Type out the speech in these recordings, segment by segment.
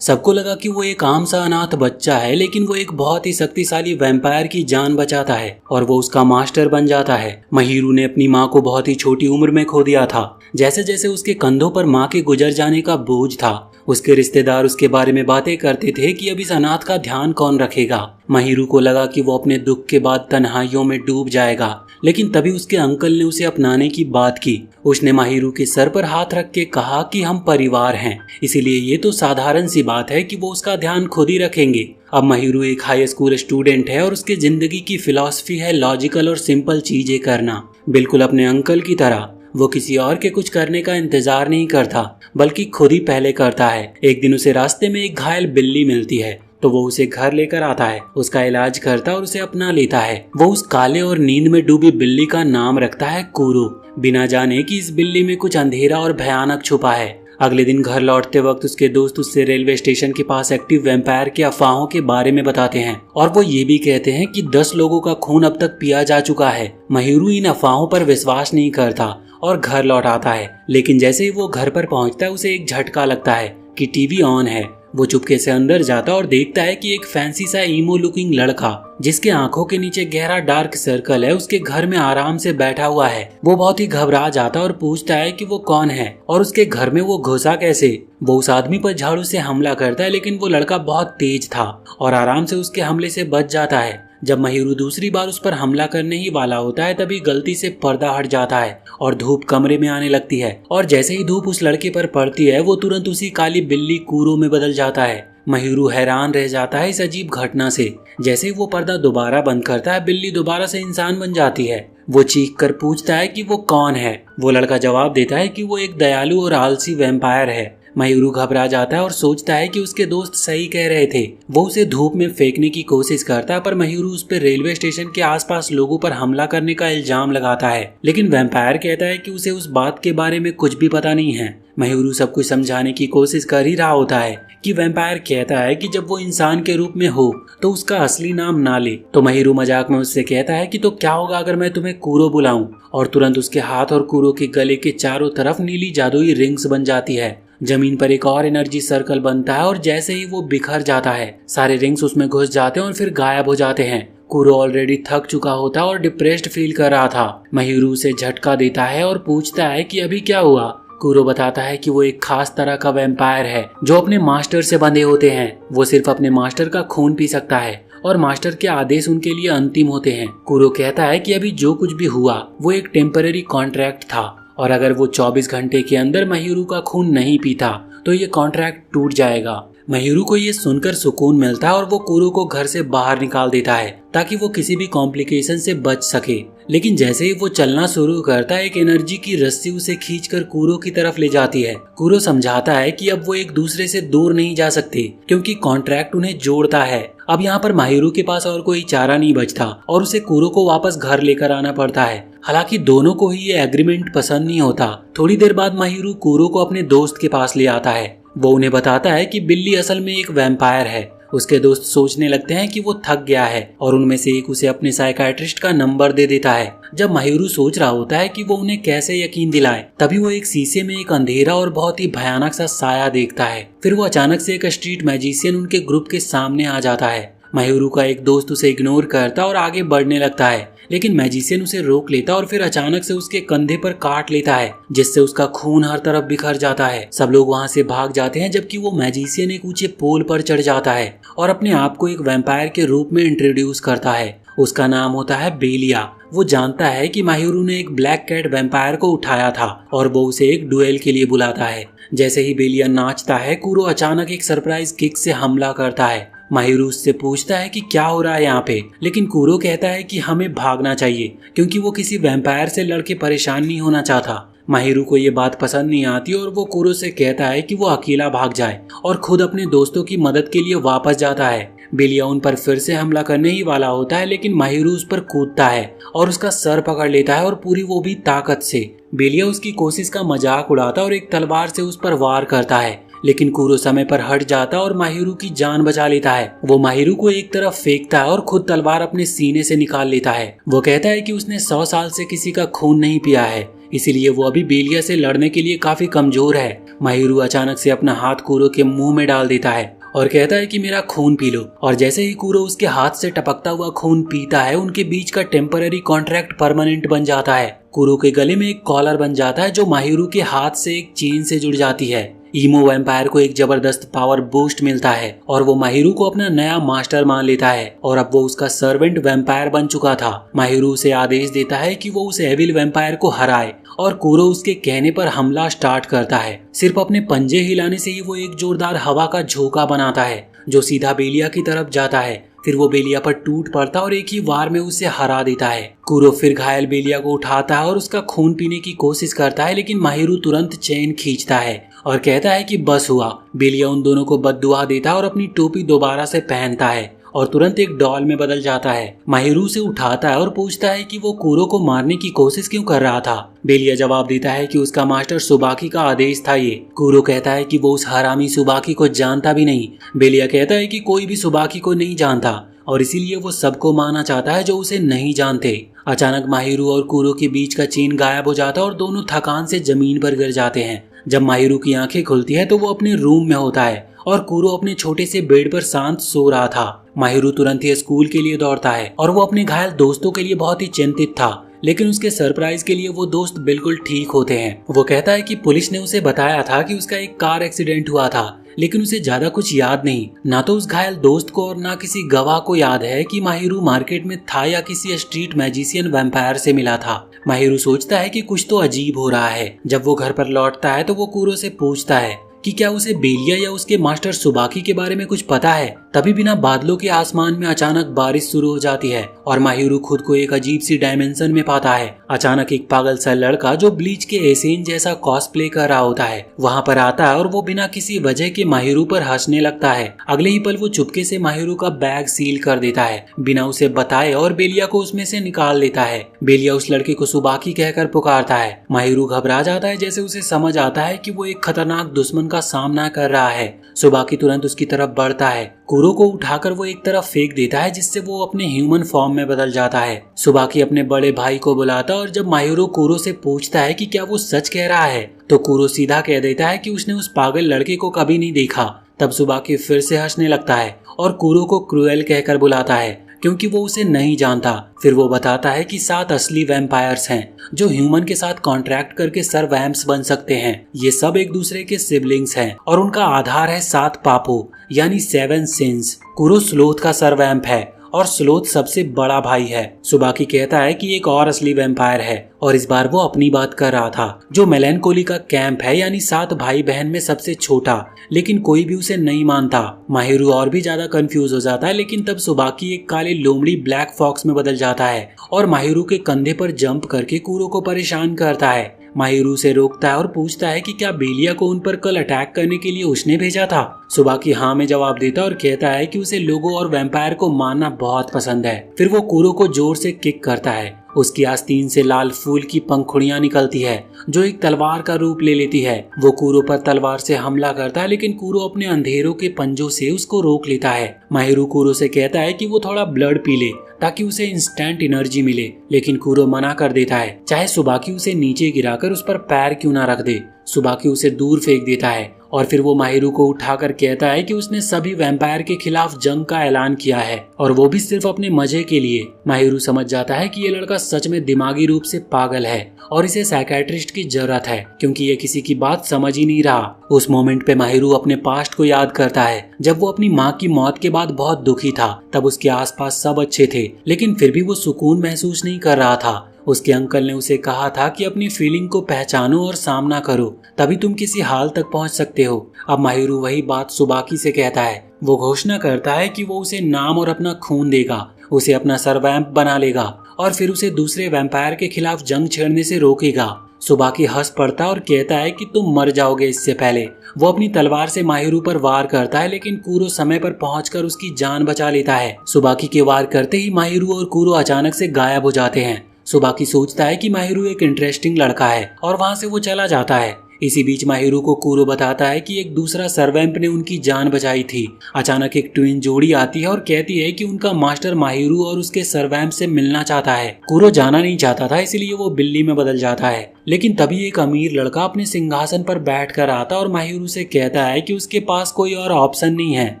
सबको लगा कि वो एक आम सा अनाथ बच्चा है, लेकिन वो एक बहुत ही शक्तिशाली वैम्पायर की जान बचाता है और वो उसका मास्टर बन जाता है। महिरू ने अपनी माँ को बहुत ही छोटी उम्र में खो दिया था। जैसे जैसे उसके कंधों पर माँ के गुजर जाने का बोझ था, उसके रिश्तेदार उसके बारे में बातें करते थे कि अब इस अनाथ का ध्यान कौन रखेगा। महिरू को लगा कि वो अपने दुख के बाद तन्हाइयों में डूब जाएगा, लेकिन तभी उसके अंकल ने उसे अपनाने की बात की। उसने महिरू के सर पर हाथ रख के कहा कि हम परिवार हैं, इसीलिए ये तो साधारण सी बात है कि वो उसका ध्यान खुद ही रखेंगे। अब महिरू एक हाई स्कूल स्टूडेंट है और उसकी जिंदगी की फिलॉसफी है लॉजिकल और सिंपल चीजें करना, बिल्कुल अपने अंकल की तरह। वो किसी और के कुछ करने का इंतजार नहीं करता, बल्कि खुद ही पहले करता है। एक दिन उसे रास्ते में एक घायल बिल्ली मिलती है, तो वो उसे घर लेकर आता है, उसका इलाज करता और उसे अपना लेता है। वो उस काले और नींद में डूबी बिल्ली का नाम रखता है कूरो, बिना जाने कि इस बिल्ली में कुछ अंधेरा और भयानक छुपा है। अगले दिन घर लौटते वक्त उसके दोस्त उससे रेलवे स्टेशन के पास एक्टिव वैम्पायर के अफवाहों के बारे में बताते हैं और वो ये भी कहते हैं कि 10 लोगों का खून अब तक पिया जा चुका है। महिरू इन अफवाहों पर विश्वास नहीं करता और घर लौट आता है, लेकिन जैसे ही वो घर पर पहुंचता है उसे एक झटका लगता है कि टीवी ऑन है। वो चुपके से अंदर जाता और देखता है कि एक फैंसी सा ईमो लुकिंग लड़का, जिसके आंखों के नीचे गहरा डार्क सर्कल है, उसके घर में आराम से बैठा हुआ है। वो बहुत ही घबरा जाता और पूछता है कि वो कौन है और उसके घर में वो घुसा कैसे। वो उस आदमी पर झाड़ू से हमला करता है, लेकिन वो लड़का बहुत तेज था और आराम से उसके हमले से बच जाता है। जब महिरू दूसरी बार उस पर हमला करने ही वाला होता है, तभी गलती से पर्दा हट जाता है और धूप कमरे में आने लगती है। और जैसे ही धूप उस लड़के पर पड़ती है, वो तुरंत उसी काली बिल्ली कूरो में बदल जाता है। महिरू हैरान रह जाता है इस अजीब घटना से। जैसे ही वो पर्दा दोबारा बंद करता है, बिल्ली दोबारा से इंसान बन जाती है। वो चीख कर पूछता है कि वो कौन है। वो लड़का जवाब देता है कि वो एक दयालु और आलसी वैम्पायर है। महिरू घबरा जाता है और सोचता है कि उसके दोस्त सही कह रहे थे। वो उसे धूप में फेंकने की कोशिश करता है, पर महिरू उस पर रेलवे स्टेशन के आसपास लोगों पर हमला करने का इल्जाम लगाता है। लेकिन वैम्पायर कहता है कि उसे उस बात के बारे में कुछ भी पता नहीं है। महिरू सब कुछ समझाने की कोशिश कर ही रहा होता है कि वैम्पायर कहता है कि जब वो इंसान के रूप में हो तो उसका असली नाम ना ले। तो महिरू मजाक में उससे कहता है कि तो क्या होगा अगर मैं तुम्हें कूरो बुलाऊं, और तुरंत उसके हाथ और कूरो के गले के चारों तरफ नीली जादुई रिंग्स बन जाती है। जमीन पर एक और एनर्जी सर्कल बनता है और जैसे ही वो बिखर जाता है, सारे रिंग्स उसमें घुस जाते हैं और फिर गायब हो जाते हैं। कूरो ऑलरेडी थक चुका होता है और डिप्रेस्ड फील कर रहा था। महिरू उसे झटका देता है और पूछता है कि अभी क्या हुआ। कूरो बताता है कि वो एक खास तरह का वैम्पायर है जो अपने मास्टर से बंधे होते हैं। वो सिर्फ अपने मास्टर का खून पी सकता है और मास्टर के आदेश उनके लिए अंतिम होते हैं। कूरो कहता है कि अभी जो कुछ भी हुआ वो एक टेम्पररी कॉन्ट्रैक्ट था और अगर वो 24 घंटे के अंदर महिरू का खून नहीं पीता तो ये कॉन्ट्रैक्ट टूट जाएगा। महिरू को ये सुनकर सुकून मिलता है और वो कूरो को घर से बाहर निकाल देता है ताकि वो किसी भी कॉम्प्लिकेशन से बच सके। लेकिन जैसे ही वो चलना शुरू करता है, एक एनर्जी की रस्सी उसे खींचकर कूरो की तरफ ले जाती है। कूरो समझाता है कि अब वो एक दूसरे से दूर नहीं जा सकते क्योंकि कॉन्ट्रैक्ट उन्हें जोड़ता है। अब यहाँ पर महिरू के पास और कोई चारा नहीं बचता और उसे कूरो को वापस घर लेकर आना पड़ता है। हालांकि दोनों को ही ये एग्रीमेंट पसंद नहीं होता। थोड़ी देर बाद महिरू कूरो को अपने दोस्त के पास ले आता है। वो उन्हें बताता है कि बिल्ली असल में एक वैम्पायर है। उसके दोस्त सोचने लगते हैं कि वो थक गया है और उनमें से एक उसे अपने साइकाइट्रिस्ट का नंबर दे देता है। जब महिरू सोच रहा होता है कि वो उन्हें कैसे यकीन दिलाए, तभी वो एक शीशे में एक अंधेरा और बहुत ही भयानक सा साया देखता है। फिर वो अचानक से एक स्ट्रीट मैजिशियन उनके ग्रुप के सामने आ जाता है। महिरू का एक दोस्त उसे इग्नोर करता और आगे बढ़ने लगता है, लेकिन मैजिशियन उसे रोक लेता और फिर अचानक से उसके कंधे पर काट लेता है, जिससे उसका खून हर तरफ बिखर जाता है। सब लोग वहां से भाग जाते हैं, जबकि वो मैजिशियन एक ऊंचे पोल पर चढ़ जाता है और अपने आप को एक वैम्पायर के रूप में इंट्रोड्यूस करता है। उसका नाम होता है बेलिया। वो जानता है कि महिरू ने एक ब्लैक कैट वैम्पायर को उठाया था और वो उसे एक डुएल के लिए बुलाता है। जैसे ही बेलिया नाचता है, कूरो अचानक एक सरप्राइज किक से हमला करता है। महिरू उससे पूछता है कि क्या हो रहा है यहाँ पे, लेकिन कूरो कहता है कि हमें भागना चाहिए क्योंकि वो किसी वैम्पायर से लड़के परेशान नहीं होना चाहता। महिरू को ये बात पसंद नहीं आती और वो कूरो से कहता है कि वो अकेला भाग जाए और खुद अपने दोस्तों की मदद के लिए वापस जाता है। बेलिया उन पर फिर से हमला करने ही वाला होता है, लेकिन महिरू उस पर कूदता है और उसका सर पकड़ लेता है और पूरी वो भी ताकत से। बेलिया उसकी कोशिश का मजाक उड़ाता और एक तलवार से उस पर वार करता है, लेकिन कूरो समय पर हट जाता और माहिरू की जान बचा लेता है। वो माहिरू को एक तरफ फेंकता है और खुद तलवार अपने सीने से निकाल लेता है। वो कहता है कि उसने 100 साल से किसी का खून नहीं पिया है, इसीलिए वो अभी बेलिया से लड़ने के लिए काफी कमजोर है। माहिरू अचानक से अपना हाथ कूरो के मुंह में डाल देता है और कहता है कि मेरा खून पी लो। और जैसे ही कूरो उसके हाथ से टपकता हुआ खून पीता है, उनके बीच का टेम्पररी कॉन्ट्रैक्ट परमानेंट बन जाता है। कूरो के गले में एक कॉलर बन जाता है जो माहिरू के हाथ से एक चेन से जुड़ जाती है। ईमो वैम्पायर को एक जबरदस्त पावर बूस्ट मिलता है और वो माहिरू को अपना नया मास्टर मान लेता है और अब वो उसका सर्वेंट वैम्पायर बन चुका था। माहिरू उसे आदेश देता है कि वो उस एविल वैम्पायर को हराए और कूरो उसके कहने पर हमला स्टार्ट करता है। सिर्फ अपने पंजे हिलाने से ही वो एक जोरदार हवा का झोंका बनाता है जो सीधा बेलिया की तरफ जाता है। फिर वो बेलिया पर टूट पड़ता और एक ही वार में उसे हरा देता है। कूरो फिर घायल बेलिया को उठाता है और उसका खून पीने की कोशिश करता है, लेकिन माहिरू तुरंत चेन खींचता है और कहता है कि बस हुआ। बेलिया उन दोनों को बद्दुआ देता है और अपनी टोपी दोबारा से पहनता है और तुरंत एक डॉल में बदल जाता है। माहिरू से उठाता है और पूछता है कि वो कूरो को मारने की कोशिश क्यों कर रहा था। बेलिया जवाब देता है कि उसका मास्टर सुबाकी का आदेश था ये। कूरो कहता है कि वो उस हरामी सुबाकी को जानता भी नहीं। बेलिया कहता है कि कोई भी सुबाकी को नहीं जानता और इसीलिए वो सबको मारना चाहता है जो उसे नहीं जानते। अचानक माहिरू और कूरो के बीच का चेन गायब हो जाता है और दोनों थकान से जमीन पर गिर जाते हैं। जब माहिरू की आंखें खुलती है तो वो अपने रूम में होता है और कूरो अपने छोटे से बेड पर शांत सो रहा था। माहिरू तुरंत ही स्कूल के लिए दौड़ता है और वो अपने घायल दोस्तों के लिए बहुत ही चिंतित था, लेकिन उसके सरप्राइज के लिए वो दोस्त बिल्कुल ठीक होते हैं। वो कहता है कि पुलिस ने उसे बताया था कि उसका एक कार एक्सीडेंट हुआ था, लेकिन उसे ज्यादा कुछ याद नहीं। ना तो उस घायल दोस्त को और ना किसी गवाह को याद है कि माहिरू मार्केट में था या किसी स्ट्रीट मैजिशियन वैम्पायर से मिला था। माहिरू सोचता है कि कुछ तो अजीब हो रहा है। जब वो घर पर लौटता है तो वो कूरो से पूछता है कि क्या उसे बेलिया या उसके मास्टर सुबाकी के बारे में कुछ पता है। तभी बिना बादलों के आसमान में अचानक बारिश शुरू हो जाती है और माहिरू खुद को एक अजीब सी डायमेंशन में पाता है। अचानक एक पागल सा लड़का जो ब्लीच के एसेन जैसा कॉस्प्ले कर रहा होता है वहाँ पर आता है और वो बिना किसी वजह के माहिरू पर हंसने लगता है। अगले ही पल वो चुपके से माहिरू का बैग सील कर देता है बिना उसे बताए और बेलिया को उसमें से निकाल देता है। बेलिया उस लड़के को सुबाकी कहकर पुकारता है। माहिरू घबरा जाता है जैसे उसे समझ आता है कि वो एक खतरनाक दुश्मन का सामना कर रहा है। सुबाकी तुरंत उसकी तरफ बढ़ता है। कूरो को उठाकर वो एक तरफ फेंक देता है जिससे वो अपने ह्यूमन फॉर्म में बदल जाता है। सुबाकी अपने बड़े भाई को बुलाता और जब माहिरू कूरो से पूछता है कि क्या वो सच कह रहा है तो कूरो सीधा कह देता है कि उसने उस पागल लड़के को कभी नहीं देखा। तब सुबाकी फिर से हंसने लगता है और कूरो को क्रूएल कहकर बुलाता है क्योंकि वो उसे नहीं जानता। फिर वो बताता है कि 7 असली वैम्पायर्स हैं जो ह्यूमन के साथ कॉन्ट्रैक्ट करके सर वैम्प्स बन सकते हैं। ये सब एक दूसरे के सिबलिंग्स हैं और उनका आधार है 7 पापों यानी 7 सिंस। कूरो स्लोथ का सर वैम्प है और स्लोथ सबसे बड़ा भाई है। सुबाकी कहता है कि एक और असली वैम्पायर है और इस बार वो अपनी बात कर रहा था जो मेलैंकोली का कैंप है यानी 7 भाई बहन में सबसे छोटा, लेकिन कोई भी उसे नहीं मानता। माहिरू और भी ज्यादा कंफ्यूज हो जाता है, लेकिन तब सुबाकी एक काले लोमड़ी ब्लैक फॉक्स में बदल जाता है और माहिरू के कंधे पर जंप करके कूरो को परेशान करता है। माहिरू से रोकता है और पूछता है कि क्या बेलिया को उन पर कल अटैक करने के लिए उसने भेजा था। सुबाकी हाँ में जवाब देता और कहता है कि उसे लोगों और वैम्पायर को मारना बहुत पसंद है। फिर वो कूरो को जोर से किक करता है। उसकी आस्तीन से लाल फूल की पंखुड़ियां निकलती है जो एक तलवार का रूप ले लेती है। वो कूरो पर तलवार से हमला करता है, लेकिन कूरो अपने अंधेरों के पंजों से उसको रोक लेता है। माहिरू कूरो से कहता है कि वो थोड़ा ब्लड पी ले ताकि उसे इंस्टेंट एनर्जी मिले, लेकिन कूरो मना कर देता है, चाहे सुबाकी उसे नीचे गिराकर उस पर पैर क्यों ना रख दे। सुबाकी उसे दूर फेंक देता है और फिर वो माहिरू को उठाकर कहता है कि उसने सभी वैम्पायर के खिलाफ जंग का ऐलान किया है और वो भी सिर्फ अपने मजे के लिए। माहिरू समझ जाता है कि ये लड़का सच में दिमागी रूप से पागल है और इसे साइकियाट्रिस्ट की जरूरत है क्योंकि ये किसी की बात समझ ही नहीं रहा। उस मोमेंट पे माहिरू अपने पास्ट को याद करता है जब वो अपनी माँ की मौत के बाद बहुत दुखी था। तब उसके आसपास सब अच्छे थे, लेकिन फिर भी वो सुकून महसूस नहीं कर रहा था। उसके अंकल ने उसे कहा था कि अपनी फीलिंग को पहचानो और सामना करो, तभी तुम किसी हाल तक पहुंच सकते हो। अब माहिरू वही बात सुबाकी से कहता है। वो घोषणा करता है कि वो उसे नाम और अपना खून देगा, उसे अपना सर वैम्प बना लेगा और फिर उसे दूसरे वैम्पायर के खिलाफ जंग छेड़ने से रोकेगा। सुबाकी हंस पड़ता और कहता है कि तुम मर जाओगे इससे पहले। वो अपनी तलवार से माहिरू पर वार करता है, लेकिन कूरो समय पर पहुंचकर उसकी जान बचा लेता है। सुबाकी के वार करते ही माहिरू और कूरो अचानक से गायब हो जाते हैं। सुबाकी सोचता है कि माहिरू एक इंटरेस्टिंग लड़का है और वहाँ से वो चला जाता है। इसी बीच माहिरू को कूरो बताता है कि एक दूसरा सर्वेंट ने उनकी जान बचाई थी। अचानक एक ट्विन जोड़ी आती है और कहती है कि उनका मास्टर माहिरू और उसके सर्वेंट से मिलना चाहता है। कूरो जाना नहीं चाहता था, इसलिए वो बिल्ली में बदल जाता है। लेकिन तभी एक अमीर लड़का अपने सिंहासन पर बैठ कर आता और माहिरू से कहता है कि उसके पास कोई और ऑप्शन नहीं है,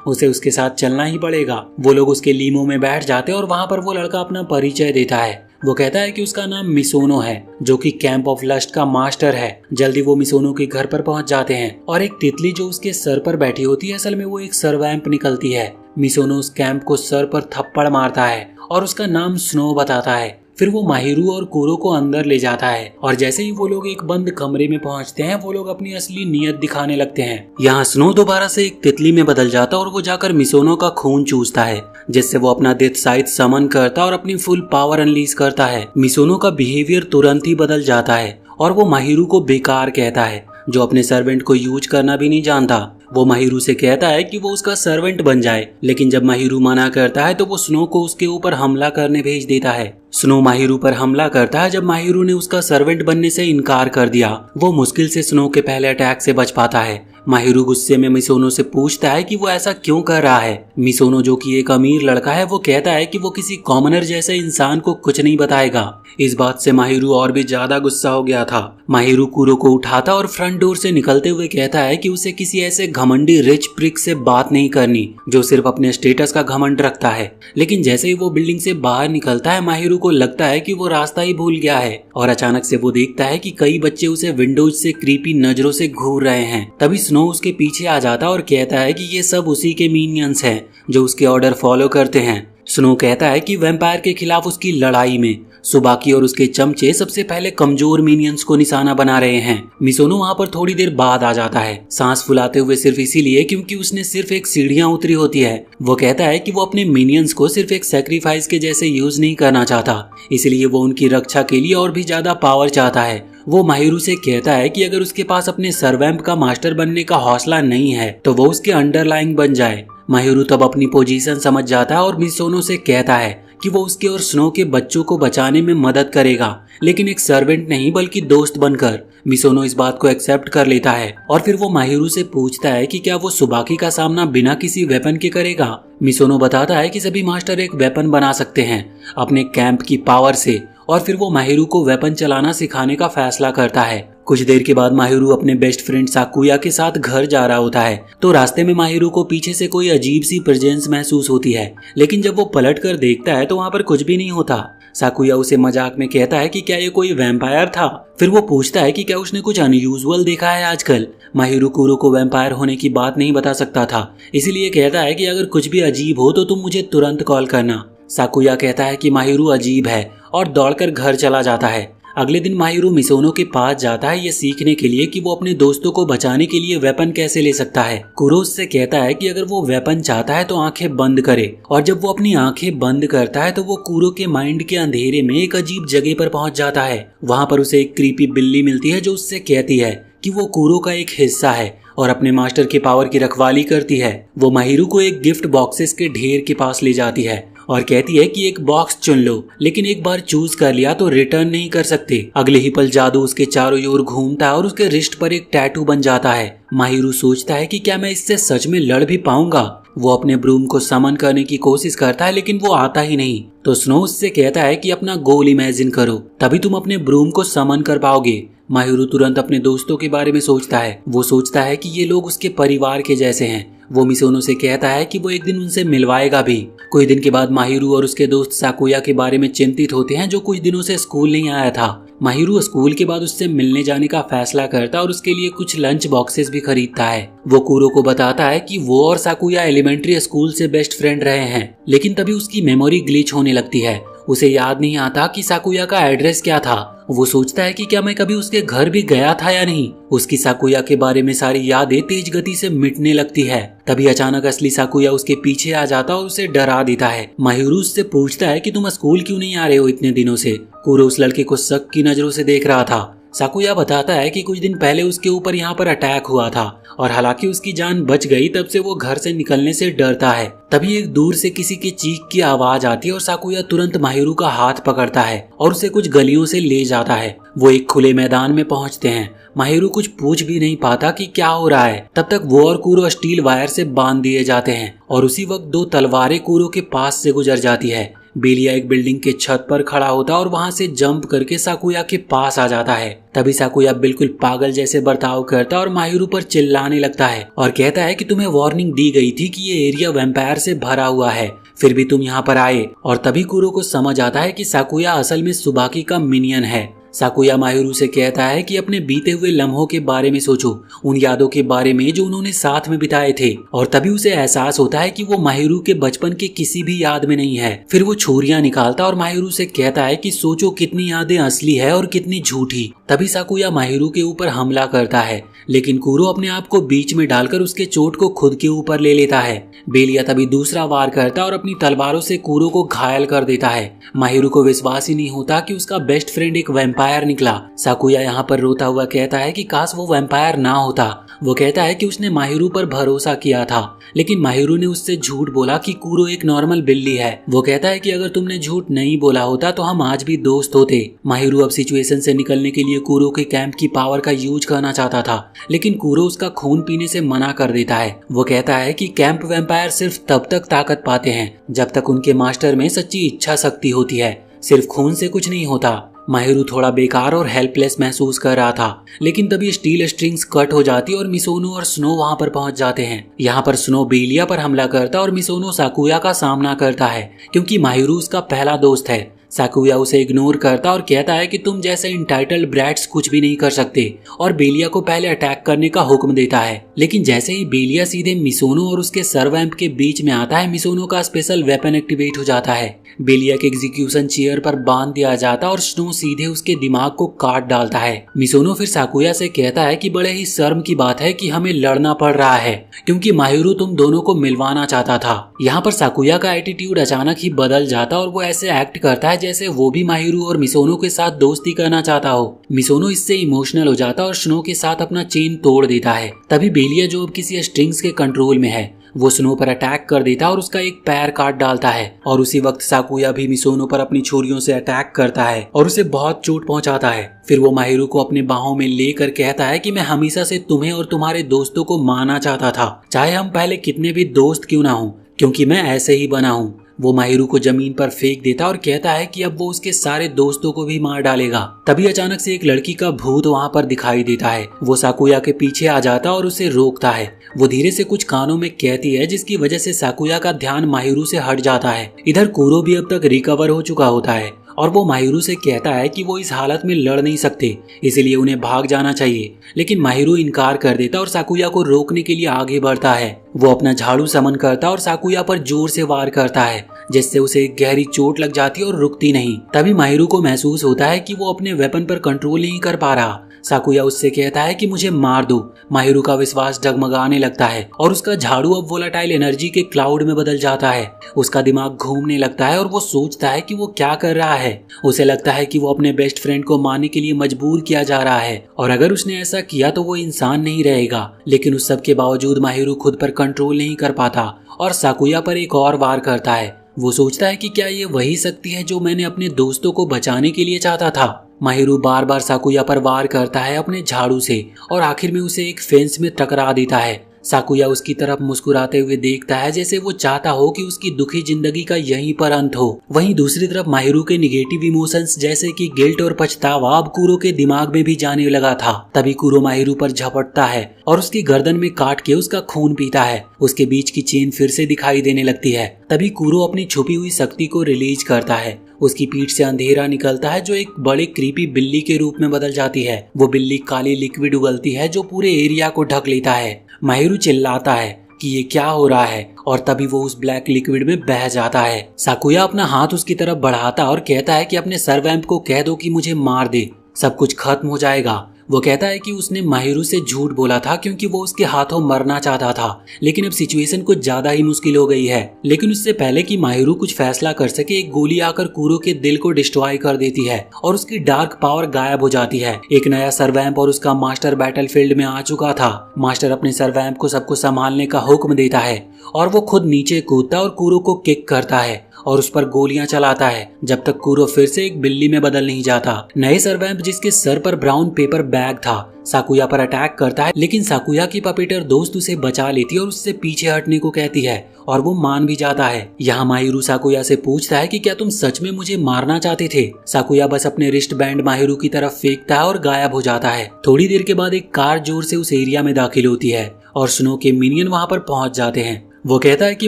उसे उसके साथ चलना ही पड़ेगा। वो लोग उसके लीमो में बैठ जाते हैं और वहाँ पर वो लड़का अपना परिचय देता है। वो कहता है कि उसका नाम मिसोनो है, जो कि कैंप ऑफ लस्ट का मास्टर है। जल्दी वो मिसोनो के घर पर पहुंच जाते हैं और एक तितली जो उसके सर पर बैठी होती है, असल में वो एक सर्वैम्प निकलती है। मिसोनो उस कैंप को सर पर थप्पड़ मारता है और उसका नाम स्नो बताता है। फिर वो माहिरू और कूरो को अंदर ले जाता है और जैसे ही वो लोग एक बंद कमरे में पहुंचते हैं, वो लोग अपनी असली नीयत दिखाने लगते हैं। यहाँ स्नो दोबारा से एक तितली में बदल जाता और वो जाकर मिसोनो का खून चूसता है, जिससे वो अपना डेथ साइट समन करता और अपनी फुल पावर अनलीज करता है। मिसोनो का बिहेवियर तुरंत ही बदल जाता है और वो माहिरू को बेकार कहता है, जो अपने सर्वेंट को यूज करना भी नहीं जानता। वो माहिरू से कहता है कि वो उसका सर्वेंट बन जाए, लेकिन जब माहिरू मना करता है तो वो स्नो को उसके ऊपर हमला करने भेज देता है। स्नो माहिरू पर हमला करता है जब माहिरू ने उसका सर्वेंट बनने से इनकार कर दिया। वो मुश्किल से स्नो के पहले अटैक से बच पाता है। माहिरू गुस्से में मिसोनो से पूछता है कि वो ऐसा क्यों कर रहा है। मिसोनो, जो कि एक अमीर लड़का है, वो कहता है कि वो किसी कॉमनर जैसे इंसान को कुछ नहीं बताएगा। इस बात से माहिरू और भी ज्यादा गुस्सा हो गया था। माहिरू कूरो को उठाता और फ्रंट डोर से निकलते हुए कहता है कि उसे किसी ऐसे घमंडी रिच प्रिक से बात नहीं करनी जो सिर्फ अपने स्टेटस का घमंड रखता है। लेकिन जैसे ही वो बिल्डिंग से बाहर निकलता है, माहिरू को लगता है कि वो रास्ता ही भूल गया है और अचानक से वो देखता है कि कई बच्चे उसे विंडोज से क्रीपी नजरों से घूर रहे हैं। तभी स्नो उसके पीछे आ जाता और कहता है कि ये सब उसी के मिनियंस हैं जो उसके ऑर्डर फॉलो करते हैं। स्नो कहता है कि वैम्पायर के खिलाफ उसकी लड़ाई में सुबाकी और उसके चमचे सबसे पहले कमजोर मिनियंस को निशाना बना रहे हैं। मिसोनो वहाँ पर थोड़ी देर बाद आ जाता है, सांस फुलाते हुए सिर्फ इसीलिए क्योंकि उसने सिर्फ एक सीढ़ियां उतरी होती है। वो कहता है कि वो अपने मिनियंस को सिर्फ एक सैक्रिफाइस के जैसे यूज नहीं करना चाहता, इसलिए वो उनकी रक्षा के लिए और भी ज्यादा पावर चाहता है। वो माहिरू से कहता है कि अगर उसके पास अपने सर्वैम्प का मास्टर बनने का हौसला नहीं है तो वो उसके अंडरलाइंग बन जाए। माहिरू तब अपनी पोजीशन समझ जाता है और मिसोनो से कहता है कि वो उसके और स्नो के बच्चों को बचाने में मदद करेगा, लेकिन एक सर्वेंट नहीं बल्कि दोस्त बनकर। मिसोनो इस बात को एक्सेप्ट कर लेता है और फिर वो माहिरू से पूछता है कि क्या वो सुबाकी का सामना बिना किसी वेपन के करेगा। मिसोनो बताता है कि सभी मास्टर एक वेपन बना सकते हैं अपने कैंप की पावर से, और फिर वो माहिरू को वेपन चलाना सिखाने का फैसला करता है। कुछ देर के बाद माहिरू अपने बेस्ट फ्रेंड साकुया के साथ घर जा रहा होता है तो रास्ते में माहिरू को पीछे से कोई अजीब सी प्रेजेंस महसूस होती है, लेकिन जब वो पलट कर देखता है तो वहाँ पर कुछ भी नहीं होता। साकुया उसे मजाक में कहता है कि क्या ये कोई वैम्पायर था। फिर वो पूछता है कि क्या उसने कुछ अनयूजुअल देखा है आजकल। माहिरू कूरो को वैम्पायर होने की बात नहीं बता सकता था, इसीलिए कहता है कि अगर कुछ भी अजीब हो तो तुम मुझे तुरंत कॉल करना। साकुया कहता है कि माहिरू अजीब है और दौड़कर घर चला जाता है। अगले दिन माहिरू मिसोनो के पास जाता है ये सीखने के लिए कि वो अपने दोस्तों को बचाने के लिए वेपन कैसे ले सकता है। कूरो उससे कहता है कि अगर वो वेपन चाहता है तो आंखें बंद करे, और जब वो अपनी आंखें बंद करता है तो वो कूरो के माइंड के अंधेरे में एक अजीब जगह पर पहुंच जाता है। वहां पर उसे एक क्रीपी बिल्ली मिलती है जो उससे कहती है कि वो कूरो का एक हिस्सा है और अपने मास्टर के पावर की रखवाली करती है। वो माहिरू को एक गिफ्ट बॉक्सेस के ढेर के पास ले जाती है और कहती है कि एक बॉक्स चुन लो, लेकिन एक बार चूज कर लिया तो रिटर्न नहीं कर सकते। अगले ही पल जादू उसके चारों ओर घूमता है और उसके रिस्ट पर एक टैटू बन जाता है। माहिरू सोचता है कि क्या मैं इससे सच में लड़ भी पाऊंगा। वो अपने ब्रूम को समन करने की कोशिश करता है लेकिन वो आता ही नहीं। तो स्नो उससे कहता है कि अपना गोल इमेजिन करो, तभी तुम अपने ब्रूम को समन कर पाओगे। माहिरू तुरंत अपने दोस्तों के बारे में सोचता है। वो सोचता है कि ये लोग उसके परिवार के जैसे हैं। वो मिसोनो से कहता है कि वो एक दिन उनसे मिलवाएगा भी। कुछ दिन के बाद माहिरू और उसके दोस्त साकुया के बारे में चिंतित होते हैं जो कुछ दिनों से स्कूल नहीं आया था। माहिरू स्कूल के बाद उससे मिलने जाने का फैसला करता और उसके लिए कुछ लंच बॉक्सेस भी खरीदता है। वो कूरो को बताता है कि वो और साकुया एलिमेंट्री स्कूल से बेस्ट फ्रेंड रहे हैं, लेकिन तभी उसकी मेमोरी ग्लिच होने लगती है। उसे याद नहीं आता कि साकुया का एड्रेस क्या था। वो सोचता है कि क्या मैं कभी उसके घर भी गया था या नहीं। उसकी साकुया के बारे में सारी यादें तेज गति से मिटने लगती है। तभी अचानक असली साकुया उसके पीछे आ जाता और उसे डरा देता है। माहिरू उससे पूछता है कि तुम स्कूल क्यों नहीं आ रहे हो इतने दिनों से। कूरो उस लड़के को शक की नजरों से देख रहा था। साकुया बताता है कि कुछ दिन पहले उसके ऊपर यहाँ पर अटैक हुआ था और हालांकि उसकी जान बच गई, तब से वो घर से निकलने से डरता है। तभी एक दूर से किसी की चीख की आवाज आती है और साकुया तुरंत माहिरू का हाथ पकड़ता है और उसे कुछ गलियों से ले जाता है। वो एक खुले मैदान में पहुंचते हैं। माहिरू कुछ पूछ भी नहीं पाता कि क्या हो रहा है। तब तक वो और कूरो स्टील वायर से बांध दिए जाते हैं और उसी वक्त दो तलवारें कूरो के पास से गुजर जाती है। बेलिया एक बिल्डिंग के छत पर खड़ा होता और वहां से जंप करके साकुया के पास आ जाता है। तभी साकुया बिल्कुल पागल जैसे बर्ताव करता और माहिरू पर चिल्लाने लगता है और कहता है कि तुम्हें वार्निंग दी गई थी कि ये एरिया वैम्पायर से भरा हुआ है, फिर भी तुम यहाँ पर आए। और तभी कूरो को समझ आता है कि साकुया असल में सुबाकी का मिनियन है। साकुया माहिरू से कहता है कि अपने बीते हुए लम्हों के बारे में सोचो, उन यादों के बारे में जो उन्होंने साथ में बिताए थे। और तभी उसे एहसास होता है कि वो माहिरू के बचपन के किसी भी याद में नहीं है। फिर वो छुरियां निकालता और माहिरू से कहता है कि सोचो कितनी यादें असली है और कितनी झूठी। तभी साकुया माहिरू के ऊपर हमला करता है, लेकिन कूरो अपने आप को बीच में डालकर उसके चोट को खुद के ऊपर ले लेता है। बेलिया तभी दूसरा वार करता और अपनी तलवारों से कूरो को घायल कर देता है। माहिरू को विश्वास ही नहीं होता कि उसका बेस्ट फ्रेंड एक वैम्पायर निकला। साकुया यहाँ पर रोता हुआ कहता है कि काश वो वैम्पायर ना होता। वो कहता है कि उसने माहिरू पर भरोसा किया था, लेकिन माहिरू ने उससे झूठ बोला कि कूरो एक नॉर्मल बिल्ली है। वो कहता है कि अगर तुमने झूठ नहीं बोला होता तो हम आज भी दोस्त होते। माहिरू अब सिचुएशन से निकलने के लिए कूरो के कैंप की पावर का यूज करना चाहता था, लेकिन कूरो उसका खून पीने से मना कर देता है। वो कहता है कि कैंप वैम्पायर सिर्फ तब तक ताकत पाते हैं जब तक उनके मास्टर में सच्ची इच्छा शक्ति होती है, सिर्फ खून से कुछ नहीं होता। माहिरू थोड़ा बेकार और हेल्पलेस महसूस कर रहा था, लेकिन तभी स्टील स्ट्रिंग्स कट हो जाती और मिसोनो और स्नो वहां पर पहुंच जाते हैं। यहाँ पर स्नो बेलिया पर हमला करता और मिसोनो साकुया का सामना करता है, क्योंकि माहिरू उसका पहला दोस्त है। साकुया उसे इग्नोर करता और कहता है कि तुम जैसे इंटाइटल्ड ब्रैट्स कुछ भी नहीं कर सकते, और बेलिया को पहले अटैक करने का हुक्म देता है। लेकिन जैसे ही बेलिया सीधे मिसोनो और उसके सर्वैम्प के बीच में आता है, मिसोनो का स्पेशल वेपन एक्टिवेट हो जाता है। बेलिया के एग्जीक्यूशन चेयर पर बांध दिया जाता और स्नो सीधे उसके दिमाग को काट डालता है। मिसोनो फिर साकुया से कहता है कि बड़े ही शर्म की बात है कि हमें लड़ना पड़ रहा है, क्योंकि माहिरू तुम दोनों को मिलवाना चाहता था। यहाँ पर साकुया का एटीट्यूड अचानक ही बदल जाता और वो ऐसे एक्ट करता है जैसे वो भी माहिरू और मिसोनो के साथ दोस्ती करना चाहता हो। मिसोनो इससे इमोशनल हो जाता और स्नो के साथ अपना चेन तोड़ देता है। तभी बेलिया, जो अब किसी स्ट्रिंग्स के कंट्रोल में है, वो स्नो पर अटैक कर देता और उसका एक पैर काट डालता है। और उसी वक्त साकुया भी मिसोनो पर अपनी छुरियों से अटैक करता है और उसे बहुत चोट पहुंचाता है। फिर वो माहिरू को अपने बाहों में लेकर कहता है कि मैं हमेशा से तुम्हें और तुम्हारे दोस्तों को मारना चाहता था, चाहे हम पहले कितने भी दोस्त क्यों ना हो, क्योंकि मैं ऐसे ही बना हूँ। वो माहिरू को जमीन पर फेंक देता और कहता है कि अब वो उसके सारे दोस्तों को भी मार डालेगा। तभी अचानक से एक लड़की का भूत वहाँ पर दिखाई देता है। वो साकुया के पीछे आ जाता और उसे रोकता है। वो धीरे से कुछ कानों में कहती है, जिसकी वजह से साकुया का ध्यान माहिरू से हट जाता है। इधर कूरो भी अब तक रिकवर हो चुका होता है और वो माहिरू से कहता है कि वो इस हालत में लड़ नहीं सकते, इसलिए उन्हें भाग जाना चाहिए। लेकिन माहिरू इनकार कर देता और साकुया को रोकने के लिए आगे बढ़ता है। वो अपना झाड़ू समन करता और साकुया पर जोर से वार करता है, जिससे उसे एक गहरी चोट लग जाती है और रुकती नहीं। तभी माहिरू को महसूस होता है कि वो अपने वेपन पर कंट्रोल नहीं कर पा रहा। साकुया उससे कहता है कि मुझे मार दो। माहिरू का विश्वास डगमगाने लगता है और उसका झाड़ू अब वोलेटाइल एनर्जी के क्लाउड में बदल जाता है। उसका दिमाग घूमने लगता है और वो सोचता है कि वो क्या कर रहा है। उसे लगता है कि वो अपने बेस्ट फ्रेंड को मारने के लिए मजबूर किया जा रहा है, और अगर उसने ऐसा किया तो वो इंसान नहीं रहेगा। लेकिन उस सब के बावजूद माहिरू खुद पर कंट्रोल नहीं कर पाता और साकुया पर एक और वार करता है। वो सोचता है कि क्या ये वही शक्ति है जो मैंने अपने दोस्तों को बचाने के लिए चाहता था। माहिरू बार बार साकुया पर वार करता है अपने झाड़ू से और आखिर में उसे एक फेंस में टकरा देता है। साकुया उसकी तरफ मुस्कुराते हुए देखता है, जैसे वो चाहता हो कि उसकी दुखी जिंदगी का यहीं पर अंत हो। वहीं दूसरी तरफ माहिरू के निगेटिव इमोशंस जैसे कि गिल्ट और पछतावा अब कूरो के दिमाग में भी जाने लगा था। तभी कूरो माहिरू पर झपटता है और उसकी गर्दन में काट के उसका खून पीता है। उसके बीच की चेन फिर से दिखाई देने लगती है। तभी कूरो अपनी छुपी हुई शक्ति को रिलीज करता है। उसकी पीठ से अंधेरा निकलता है जो एक बड़े क्रीपी बिल्ली के रूप में बदल जाती है। वो बिल्ली काली लिक्विड उगलती है जो पूरे एरिया को ढक लेता है। माहिरू चिल्लाता है कि ये क्या हो रहा है, और तभी वो उस ब्लैक लिक्विड में बह जाता है। साकुया अपना हाथ उसकी तरफ बढ़ाता और कहता है कि अपने सर्वैम्प को कह दो कि मुझे मार दे, सब कुछ खत्म हो जाएगा। वो कहता है कि उसने माहिरू से झूठ बोला था क्योंकि वो उसके हाथों मरना चाहता था, लेकिन अब सिचुएशन कुछ ज्यादा ही मुश्किल हो गई है। लेकिन उससे पहले कि माहिरू कुछ फैसला कर सके, एक गोली आकर कूरो के दिल को डिस्ट्रॉय कर देती है और उसकी डार्क पावर गायब हो जाती है। एक नया सर्वैम्प और उसका मास्टर बैटलफील्ड में आ चुका था। मास्टर अपने सर्वैम्प को सबको संभालने का हुक्म देता है और वो खुद नीचे कूदता और कूरो को किक करता है और उस पर गोलियां चलाता है जब तक कूरो फिर से एक बिल्ली में बदल नहीं जाता। नए सर्वैम्प जिसके सर पर ब्राउन पेपर बैग था साकुया पर अटैक करता है, लेकिन साकुया की पपेटर दोस्त उसे बचा लेती है और उससे पीछे हटने को कहती है और वो मान भी जाता है। यहाँ माहिरू साकुया से पूछता है कि क्या तुम सच में मुझे मारना चाहते थे। साकुया बस अपने रिस्ट बैंड माहिरू की तरफ फेंकता है और गायब हो जाता है। थोड़ी देर के बाद एक कार जोर से उस एरिया में दाखिल होती है और स्नो के मिनियन वहाँ पर पहुंच जाते हैं। वो कहता है कि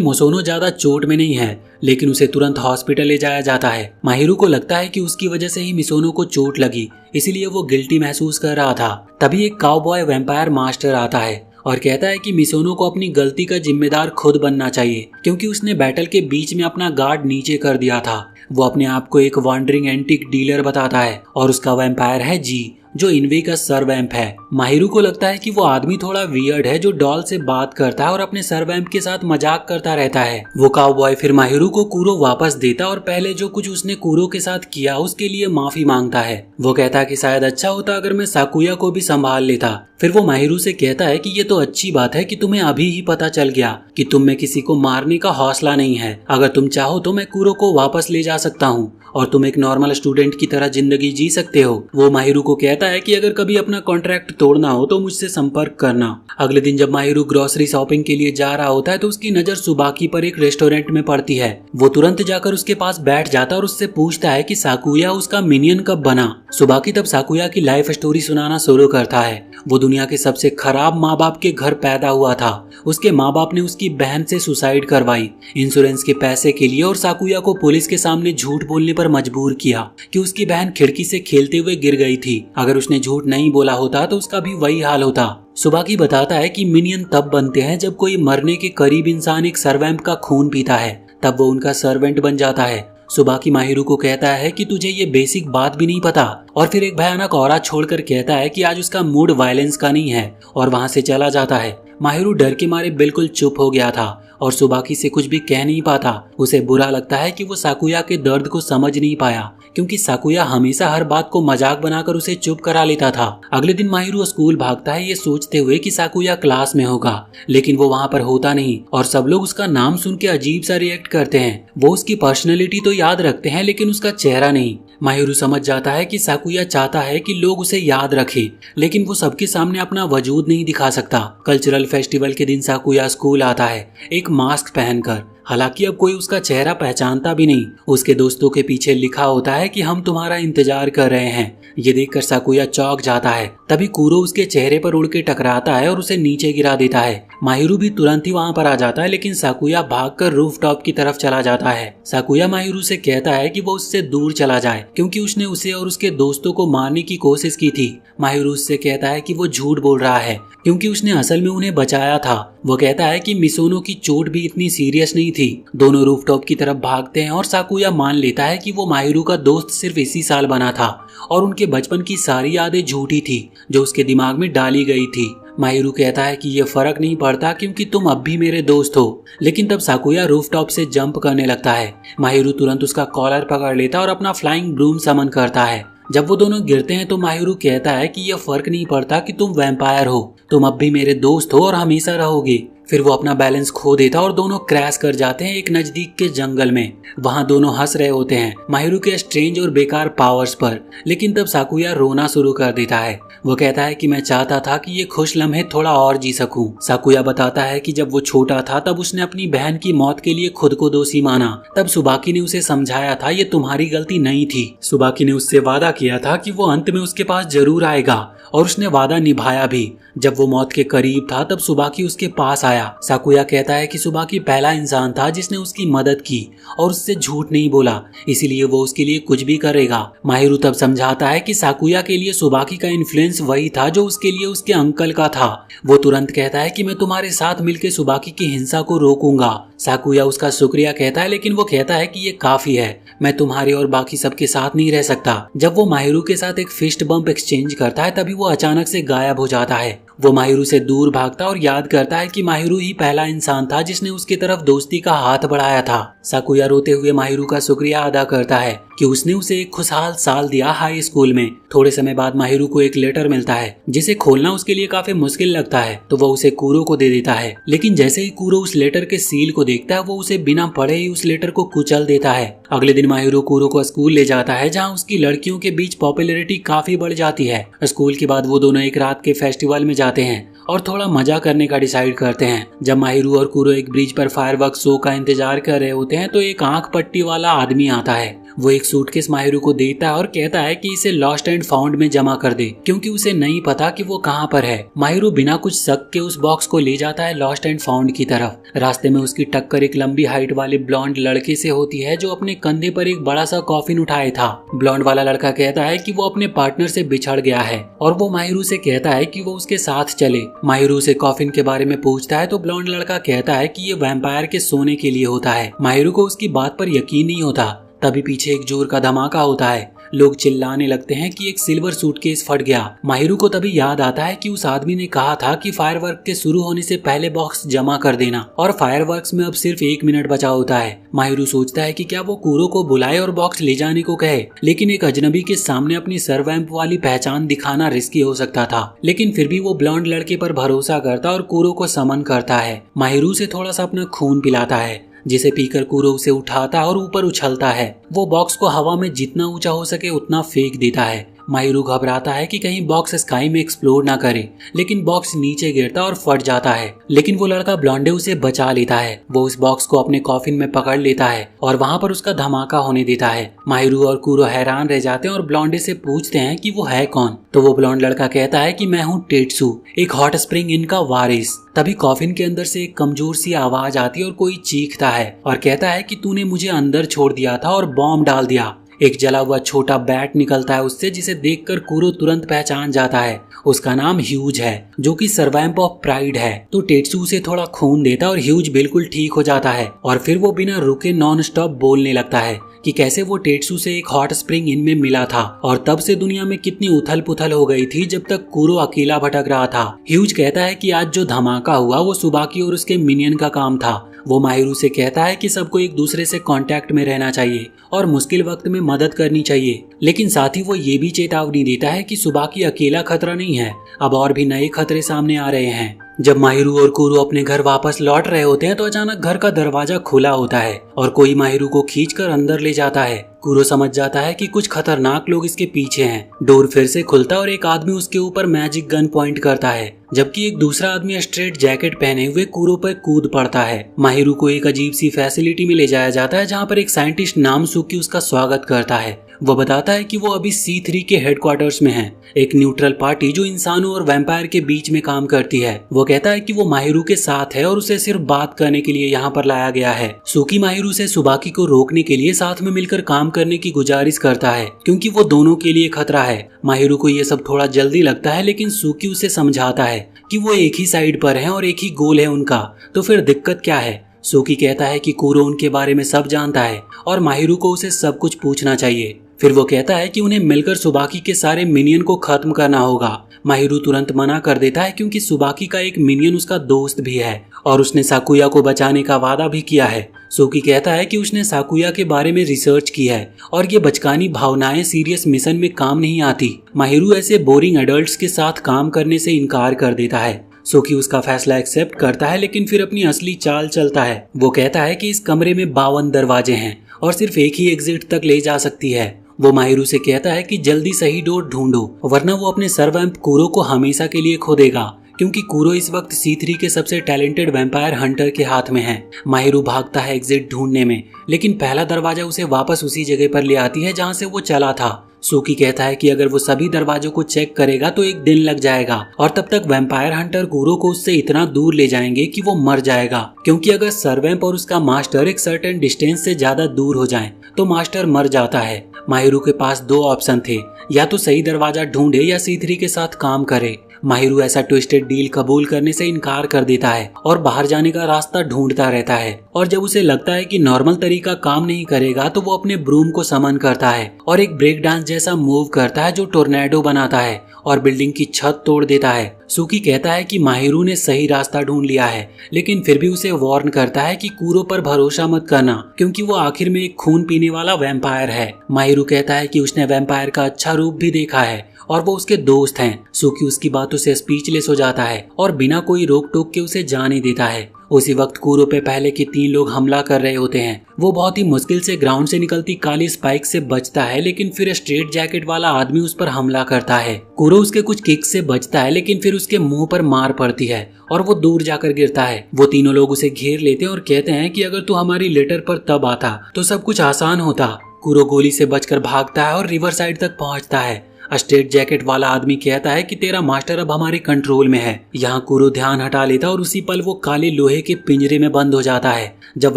मोसोनो ज्यादा चोट में नहीं है, लेकिन उसे तुरंत हॉस्पिटल ले जाया जाता है। माहिरू को लगता है कि उसकी वजह से ही मिसोनो को चोट लगी, इसीलिए वो गिल्टी महसूस कर रहा था। तभी एक काउबॉय वैम्पायर मास्टर आता है और कहता है कि मिसोनो को अपनी गलती का जिम्मेदार खुद बनना चाहिए क्योंकि उसने बैटल के बीच में अपना गार्ड नीचे कर दिया था। वो अपने आप को एक वॉन्डरिंग एंटिक डीलर बताता है और उसका वैम्पायर है जी, जो इनवे का सर्वैम्प है। माहिरू को लगता है कि वो आदमी थोड़ा वियर्ड है जो डॉल से बात करता है और अपने सर्वैम्प के साथ मजाक करता रहता है। वो काउबॉय फिर माहिरू को कूरो वापस देता और पहले जो कुछ उसने कूरो के साथ किया उसके लिए माफी मांगता है। वो कहता है कि शायद अच्छा होता अगर मैं साकुया को भी संभाल लेता। फिर वो माहिरू से कहता है कि ये तो अच्छी बात है कि तुम्हें अभी ही पता चल गया कि तुम में किसी को मारने का हौसला नहीं है। अगर तुम चाहो तो मैं कूरो को वापस ले जा सकता हूँ और तुम एक नॉर्मल स्टूडेंट की तरह जिंदगी जी सकते हो। वो माहिरू को कहता है कि अगर कभी अपना कॉन्ट्रैक्ट तोड़ना हो तो मुझसे संपर्क करना। अगले दिन जब माहिरू ग्रोसरी शॉपिंग के लिए जा रहा होता है तो उसकी नजर सुबाकी पर एक रेस्टोरेंट में पड़ती है। वो तुरंत जाकर उसके पास बैठ जाता और उससे पूछता है कि साकुया उसका मिनियन कब बना। सुबाकी तब साकुया की लाइफ स्टोरी सुनाना शुरू करता है। वो दुनिया के सबसे खराब माँ बाप के घर पैदा हुआ था। उसके माँ बाप ने उसकी बहन से सुसाइड करवाई इंश्योरेंस के पैसे के लिए और साकुया को पुलिस के सामने झूठ बोलने पर मजबूर किया कि उसकी बहन खिड़की से खेलते हुए गिर गई थी। अगर उसने झूठ नहीं बोला होता तो उसका भी वही हाल होता। सुबाकी बताता है कि मिनियन तब बनते हैं जब कोई मरने के करीब इंसान एक सर्वेंट का खून पीता है, तब वो उनका सर्वेंट बन जाता है। सुबाकी माहिरू को कहता है कि तुझे ये बेसिक बात भी नहीं पता और फिर एक भयानक औरत छोड़कर कहता है कि आज उसका मूड वायलेंस का नहीं है और वहां से चला जाता है। माहिरू डर के मारे बिल्कुल चुप हो गया था और सुबाकी से कुछ भी कह नहीं पाता। उसे बुरा लगता है कि वो साकुया के दर्द को समझ नहीं पाया क्योंकि साकुया हमेशा हर बात को मजाक बनाकर उसे चुप करा लेता था। अगले दिन माहिरू स्कूल भागता है ये सोचते हुए कि साकुया क्लास में होगा, लेकिन वो वहाँ पर होता नहीं और सब लोग उसका नाम सुन के अजीब सा रिएक्ट करते हैं। वो उसकी पर्सनैलिटी तो याद रखते हैं लेकिन उसका चेहरा नहीं। माहिरू समझ जाता है कि साकुया चाहता है कि लोग उसे याद रखें, लेकिन वो सबके सामने अपना वजूद नहीं दिखा सकता। कल्चरल फेस्टिवल के दिन साकुया स्कूल आता है एक मास्क पहनकर। हालांकि अब कोई उसका चेहरा पहचानता भी नहीं। उसके दोस्तों के पीछे लिखा होता है कि हम तुम्हारा इंतजार कर रहे हैं। ये देखकर साकुया चौंक जाता है। तभी कूरो उसके चेहरे पर उड़ के टकराता है और उसे नीचे गिरा देता है। माहिरू भी तुरंत ही वहाँ पर आ जाता है, लेकिन साकुया भागकर रूफटॉप की तरफ चला जाता है। साकुया माहिरू से कहता है कि वो उससे दूर चला जाए क्योंकि उसने उसे और उसके दोस्तों को मारने की कोशिश की थी। माहिरू उससे कहता है कि वो झूठ बोल रहा है क्योंकि उसने असल में उन्हें बचाया था। वो कहता है कि मिसोनो की चोट भी इतनी सीरियस नहीं थी। दोनों रूफटॉप की तरफ भागते हैं और साकुया मान लेता है कि वो माहिरू का दोस्त सिर्फ इसी साल बना था और उनके बचपन की सारी यादें झूठी थी जो उसके दिमाग में डाली गई थी। माहिरू कहता है कि ये फर्क नहीं पड़ता क्योंकि तुम अब भी मेरे दोस्त हो, लेकिन तब साकुया रूफटॉप से जंप करने लगता है। माहिरू तुरंत उसका कॉलर पकड़ लेता और अपना फ्लाइंग ब्रूम समन करता है। जब वो दोनों गिरते हैं तो माहिरू कहता है कि यह फर्क नहीं पड़ता कि तुम वैम्पायर हो, तुम अब भी मेरे दोस्त हो और हमेशा रहोगे। फिर वो अपना बैलेंस खो देता और दोनों क्रैश कर जाते हैं एक नजदीक के जंगल में। वहाँ दोनों हंस रहे होते हैं माहिरू के स्ट्रेंज और बेकार पावर्स पर, लेकिन तब साकुया रोना शुरू कर देता है। वो कहता है कि मैं चाहता था कि ये खुश लम्हे थोड़ा और जी सकूं। साकुया बताता है कि जब वो छोटा था तब उसने अपनी बहन की मौत के लिए खुद को दोषी माना। तब सुबाकी ने उसे समझाया था ये तुम्हारी गलती नहीं थी। सुबाकी ने उससे वादा किया था कि वो अंत में उसके पास जरूर आएगा और उसने वादा निभाया भी। जब वो मौत के करीब था तब सुबाकी उसके पास आया पाया। साकुया कहता है कि सुबाकी पहला इंसान था जिसने उसकी मदद की और उससे झूठ नहीं बोला, इसीलिए वो उसके लिए कुछ भी करेगा। माहिरू तब समझाता है कि साकुया के लिए सुबाकी का इन्फ्लुएंस वही था जो उसके लिए उसके अंकल का था। वो तुरंत कहता है कि मैं तुम्हारे साथ मिलकर सुबाकी की हिंसा को रोकूंगा। साकुया उसका शुक्रिया कहता है, लेकिन वो कहता है कि ये काफी है, मैं तुम्हारे और बाकी सबके साथ नहीं रह सकता। जब वो माहिरू के साथ एक फिस्ट बम्प एक्सचेंज करता है तभी वो अचानक से गायब हो जाता है। वो माहिरू से दूर भागता और याद करता है कि माहिरू ही पहला इंसान था जिसने उसकी तरफ दोस्ती का हाथ बढ़ाया था। साकुया रोते हुए माहिरू का शुक्रिया अदा करता है कि उसने उसे एक खुशहाल साल दिया हाई स्कूल में। थोड़े समय बाद माहिरू को एक लेटर मिलता है जिसे खोलना उसके लिए काफी मुश्किल लगता है, तो वो उसे कूरो को दे देता है। लेकिन जैसे ही कूरो उस लेटर के सील को देखता है वो उसे बिना पढ़े ही उस लेटर को कुचल देता है। अगले दिन माहिरू कूरो को स्कूल ले जाता है जहाँ उसकी लड़कियों के बीच पॉपुलैरिटी काफी बढ़ जाती है। स्कूल के बाद वो दोनों एक रात के फेस्टिवल में जाते हैं और थोड़ा मजा करने का डिसाइड करते हैं। जब माहिरू और कूरो एक ब्रिज पर फायरवर्क्स शो का इंतजार कर रहे होते हैं तो एक आंख पट्टी वाला आदमी आता है। वो एक सूटकेस माहिरू को देता है और कहता है कि इसे लॉस्ट एंड फाउंड में जमा कर दे, क्योंकि उसे नहीं पता कि वो कहाँ पर है। माहिरू बिना कुछ शक के उस बॉक्स को ले जाता है लॉस्ट एंड फाउंड की तरफ। रास्ते में उसकी टक्कर एक लंबी हाइट वाले ब्लॉन्ड लड़के से होती है जो अपने कंधे पर एक बड़ा सा कॉफिन उठाए था। ब्लॉन्ड वाला लड़का कहता है कि वो अपने पार्टनर से बिछड़ गया है और वो माहिरू से कहता है कि वो उसके साथ चले। माहिरू से कॉफिन के बारे में पूछता है तो ब्लॉन्ड लड़का कहता है कि ये वैम्पायर के सोने के लिए होता है। माहिरू को उसकी बात पर यकीन नहीं होता। तभी पीछे एक जोर का धमाका होता है। लोग चिल्लाने लगते हैं कि एक सिल्वर सूटकेस फट गया। माहिरू को तभी याद आता है कि उस आदमी ने कहा था कि फायरवर्क के शुरू होने से पहले बॉक्स जमा कर देना और फायरवर्क्स में अब सिर्फ 1 मिनट बचा होता है। माहिरू सोचता है कि क्या वो कूरो को बुलाए और बॉक्स ले जाने को कहे, लेकिन एक अजनबी के सामने अपनी सरवैम्प वाली पहचान दिखाना रिस्की हो सकता था। लेकिन फिर भी वो ब्लॉन्ड लड़के पर भरोसा करता और कूरो को समन करता है। माहिरू से थोड़ा सा अपना खून पिलाता है, जिसे पीकर कूरो उसे उठाता और ऊपर उछलता है। वो बॉक्स को हवा में जितना ऊंचा हो सके उतना फेंक देता है। माहिरू घबराता है कि कहीं बॉक्स स्काई में एक्सप्लोड ना करे, लेकिन बॉक्स नीचे गिरता और फट जाता है। लेकिन वो लड़का ब्लॉन्डे उसे बचा लेता है। वो उस बॉक्स को अपने कॉफिन में पकड़ लेता है और वहाँ पर उसका धमाका होने देता है। माहिरू और कूरो हैरान रह जाते हैं और ब्लॉन्डे से पूछते हैं कि वो है कौन। तो वो ब्लॉन्ड लड़का कहता है कि मैं हूँ टेट्सू, एक हॉट स्प्रिंग इन का वारिस। तभी कॉफिन के अंदर से एक कमजोर सी आवाज आती है और कोई चीखता है और कहता है कि तूने मुझे अंदर छोड़ दिया था और बॉम्ब डाल दिया। एक जला हुआ छोटा बैट निकलता है उससे, जिसे देखकर कूरो तुरंत पहचान जाता है। उसका नाम ह्यूज है, जो कि सर्वैम्प ऑफ प्राइड है। तो टेट्सू उसे थोड़ा खून देता है और ह्यूज बिल्कुल ठीक हो जाता है और फिर वो बिना रुके नॉन स्टॉप बोलने लगता है कि कैसे वो टेट्सू से एक हॉट स्प्रिंग इन में मिला था और तब से दुनिया में कितनी उथल पुथल हो गई थी जब तक कूरो अकेला भटक रहा था। ह्यूज कहता है कि आज जो धमाका हुआ वो सुबाकी और उसके मिनियन का काम था। वो माहिरू से कहता है कि सबको एक दूसरे से कांटेक्ट में रहना चाहिए और मुश्किल वक्त में मदद करनी चाहिए, लेकिन साथ ही वो ये भी चेतावनी देता है कि सुबाकी अकेला खतरा नहीं है, अब और भी नए खतरे सामने आ रहे हैं। जब माहिरू और कूरो अपने घर वापस लौट रहे होते हैं तो अचानक घर का दरवाजा खुला होता है और कोई माहिरू को खींचकर अंदर ले जाता है। कूरो समझ जाता है कि कुछ खतरनाक लोग इसके पीछे हैं। डोर फिर से खुलता और एक आदमी उसके ऊपर मैजिक गन पॉइंट करता है, जबकि एक दूसरा आदमी स्ट्रेट जैकेट पहने हुए कूरो पर कूद पड़ता है। माहिरू को एक अजीब सी फैसिलिटी में ले जाया जाता है जहाँ पर एक साइंटिस्ट नामसुकी उसका स्वागत करता है। वो बताता है कि वो अभी C3 के हेडक्वार्टर्स में है, एक न्यूट्रल पार्टी जो इंसानों और वैम्पायर के बीच में काम करती है। वो कहता है कि वो माहिरू के साथ है और उसे सिर्फ बात करने के लिए यहाँ पर लाया गया है। सुकी माहिरू से सुबाकी को रोकने के लिए साथ में मिलकर काम करने की गुजारिश करता है, क्योंकि वो दोनों के लिए खतरा है। माहिरू को ये सब थोड़ा जल्दी लगता है, लेकिन सुकी उसे समझाता है कि वो एक ही साइड पर है और एक ही गोल है उनका, तो फिर दिक्कत क्या है। सुकी कहता है कि कूरो उनके बारे में सब जानता है और माहिरू को उसे सब कुछ पूछना चाहिए। फिर वो कहता है कि उन्हें मिलकर सुबाकी के सारे मिनियन को खत्म करना होगा। माहिरू तुरंत मना कर देता है, क्योंकि सुबाकी का एक मिनियन उसका दोस्त भी है और उसने साकुया को बचाने का वादा भी किया है। सुकी कहता है कि उसने साकुया के बारे में रिसर्च की है और ये बचकानी भावनाएं सीरियस मिशन में काम नहीं आती। माहिरू ऐसे बोरिंग एडल्ट्स के साथ काम करने से इनकार कर देता है। सुकी उसका फैसला एक्सेप्ट करता है, लेकिन फिर अपनी असली चाल चलता है। वो कहता है कि इस कमरे में 52 दरवाजे हैं और सिर्फ एक ही एग्जिट तक ले जा सकती है। वो माहिरू से कहता है कि जल्दी सही डोर ढूंढो, वरना वो अपने सर्वैम्प कूरो को हमेशा के लिए खो देगा, क्योंकि कूरो इस वक्त C3 के सबसे टैलेंटेड वैम्पायर हंटर के हाथ में है। माहिरू भागता है एग्जिट ढूंढने में, लेकिन पहला दरवाजा उसे वापस उसी जगह पर ले आती है जहाँ से वो चला था। सूकी कहता है कि अगर वो सभी दरवाजों को चेक करेगा तो एक दिन लग जाएगा और तब तक वैम्पायर हंटर कुरो को उससे इतना दूर ले जाएंगे कि वो मर जाएगा, क्योंकि अगर सरवैम्प और उसका मास्टर एक सर्टेन डिस्टेंस से ज्यादा दूर हो जाएं तो मास्टर मर जाता है। माहिरू के पास दो ऑप्शन थे, या तो सही दरवाजा ढूंढे या C3 के साथ काम करे। माहिरू ऐसा ट्विस्टेड डील कबूल करने से इनकार कर देता है और बाहर जाने का रास्ता ढूंढता रहता है। और जब उसे लगता है कि नॉर्मल तरीका काम नहीं करेगा तो वो अपने ब्रूम को समन करता है और एक ब्रेक डांस जैसा मूव करता है जो टोर्नेडो बनाता है और बिल्डिंग की छत तोड़ देता है। सूकी कहता है कि माहिरू ने सही रास्ता ढूंढ लिया है, लेकिन फिर भी उसे वार्न करता है कि कुरो पर भरोसा मत करना, क्योंकि वो आखिर में एक खून पीने वाला वैम्पायर है। माहिरू कहता है कि उसने वैम्पायर का अच्छा रूप भी देखा है और वो उसके दोस्त हैं। सूकी उसकी बातों से स्पीचलेस हो जाता है और बिना कोई रोक टोक के उसे जाने देता है। उसी वक्त कुरो पे पहले के 3 लोग हमला कर रहे होते हैं। वो बहुत ही मुश्किल से ग्राउंड से निकलती काली स्पाइक से बचता है, लेकिन फिर स्ट्रेट जैकेट वाला आदमी उस पर हमला करता है। कुरो उसके कुछ किक से बचता है, लेकिन फिर उसके मुंह पर मार पड़ती है और वो दूर जाकर गिरता है। वो तीनों लोग उसे घेर लेते हैं और कहते हैं कि अगर तू हमारी लेटर पर तब आता तो सब कुछ आसान होता। कुरो गोली से बचकर भागता है और रिवर साइड तक पहुंचता है। स्ट्रेट जैकेट वाला आदमी कहता है कि तेरा मास्टर अब हमारे कंट्रोल में है। यहाँ कुरो ध्यान हटा लेता और उसी पल वो काले लोहे के पिंजरे में बंद हो जाता है। जब